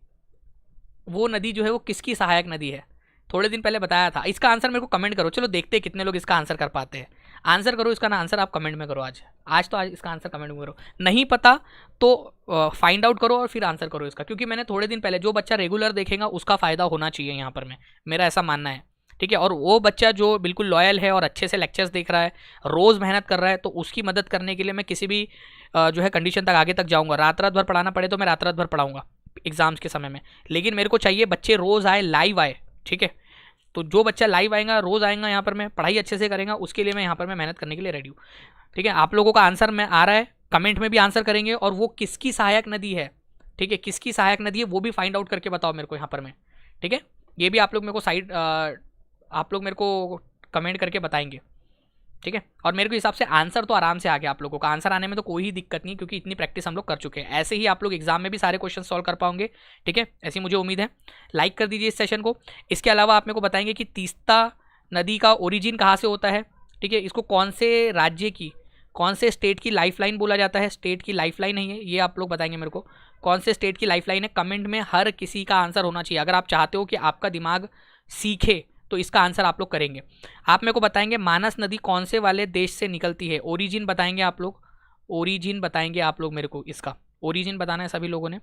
वो नदी जो है वो किसकी सहायक नदी है, थोड़े दिन पहले बताया था। इसका आंसर मेरे को कमेंट करो, चलो देखते हैं कितने लोग इसका आंसर कर पाते हैं। आंसर करो इसका ना, आंसर आप कमेंट में करो आज इसका आंसर कमेंट में करो। नहीं पता तो फाइंड आउट करो और फिर आंसर करो इसका, क्योंकि मैंने थोड़े दिन पहले, जो बच्चा रेगुलर देखेगा उसका फ़ायदा होना चाहिए यहाँ पर में, मेरा ऐसा मानना है, ठीक है। और वो बच्चा जो बिल्कुल लॉयल है और अच्छे से लेक्चर्स देख रहा है, रोज़ मेहनत कर रहा है, तो उसकी मदद करने के लिए मैं किसी भी जो है कंडीशन तक आगे तक जाऊँगा। रात रात भर पढ़ाना पड़े तो मैं रात रात भर पढ़ाऊँगा एग्जाम्स के समय में, लेकिन मेरे को चाहिए बच्चे रोज़ आए, लाइव आए, ठीक है। तो जो बच्चा लाइव आएगा, रोज़ आएगा यहाँ पर मैं, पढ़ाई अच्छे से करेगा, उसके लिए मैं यहाँ पर मैं मेहनत करने के लिए रेडी हूँ, ठीक है। आप लोगों का आंसर में आ रहा है, कमेंट में भी आंसर करेंगे, और वो किसकी सहायक नदी है, ठीक है, किसकी सहायक नदी है वो भी फाइंड आउट करके बताओ मेरे को यहाँ पर में, ठीक है। ये भी आप लोग मेरे को कमेंट करके बताएंगे, ठीक है। और मेरे को हिसाब से आंसर तो आराम से आ गया, आप लोगों का आंसर आने में तो कोई ही दिक्कत नहीं, क्योंकि इतनी प्रैक्टिस हम लोग कर चुके हैं। ऐसे ही आप लोग एग्जाम में भी सारे क्वेश्चन सॉल्व कर पाओगे, ठीक है, ऐसी मुझे उम्मीद है। लाइक कर दीजिए इस सेशन को। इसके अलावा आप मेरे को बताएंगे कि तीस्ता नदी का ओरिजिन कहाँ से होता है, ठीक है। इसको कौन से राज्य की, कौन से स्टेट की लाइफलाइन बोला जाता है? स्टेट की लाइफलाइन नहीं है ये, आप लोग बताएंगे मेरे को कौन से स्टेट की लाइफलाइन है। कमेंट में हर किसी का आंसर होना चाहिए। अगर आप चाहते हो कि आपका दिमाग सीखे तो इसका आंसर आप लोग करेंगे। आप मेरे को बताएंगे मानस नदी कौन से वाले देश से निकलती है, ओरिजिन बताएंगे आप लोग, ओरिजिन बताएंगे आप लोग मेरे को, इसका ओरिजिन बताना है सभी लोगों ने,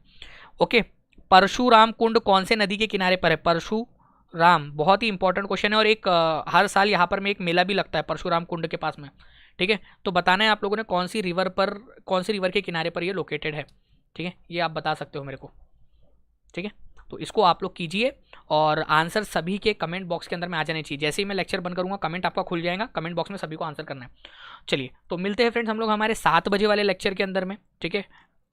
ओके। परशुराम कुंड कौन से नदी के किनारे पर है? परशुराम, बहुत ही इंपॉर्टेंट क्वेश्चन है, और एक हर साल यहाँ पर में एक मेला भी लगता है परशुराम कुंड के पास में, ठीक है। तो बताना है आप लोगों ने कौन सी रिवर के किनारे पर ये लोकेटेड है, ठीक है, ये आप बता सकते हो मेरे को, ठीक है। तो इसको आप लोग कीजिए, और आंसर सभी के कमेंट बॉक्स के अंदर में आ जाने चाहिए। जैसे ही मैं लेक्चर बंद करूंगा कमेंट आपका खुल जाएगा, कमेंट बॉक्स में सभी को आंसर करना है। चलिए तो मिलते हैं फ्रेंड्स हम लोग हमारे 7 बजे वाले लेक्चर के अंदर में, ठीक है।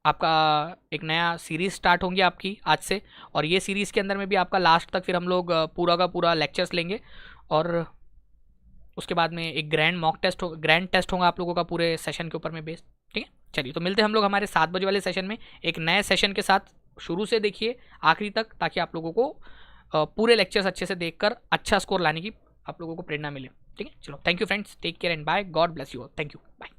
आपका एक नया सीरीज़ स्टार्ट होंगी आपकी आज से, और ये सीरीज़ के अंदर में भी आपका लास्ट तक फिर हम लोग पूरा का पूरा लेक्चर्स लेंगे, और उसके बाद में एक ग्रैंड टेस्ट होगा आप लोगों का पूरे सेशन के ऊपर में बेस्ड, ठीक है। चलिए तो मिलते हैं हम लोग हमारे 7 बजे वाले सेशन में, एक नए सेशन के साथ। शुरू से देखिए आखिरी तक, ताकि आप लोगों को पूरे लेक्चर्स अच्छे से देखकर अच्छा स्कोर लाने की आप लोगों को प्रेरणा मिले, ठीक है। चलो thank you friends, take care and bye, God bless you all, thank you, bye.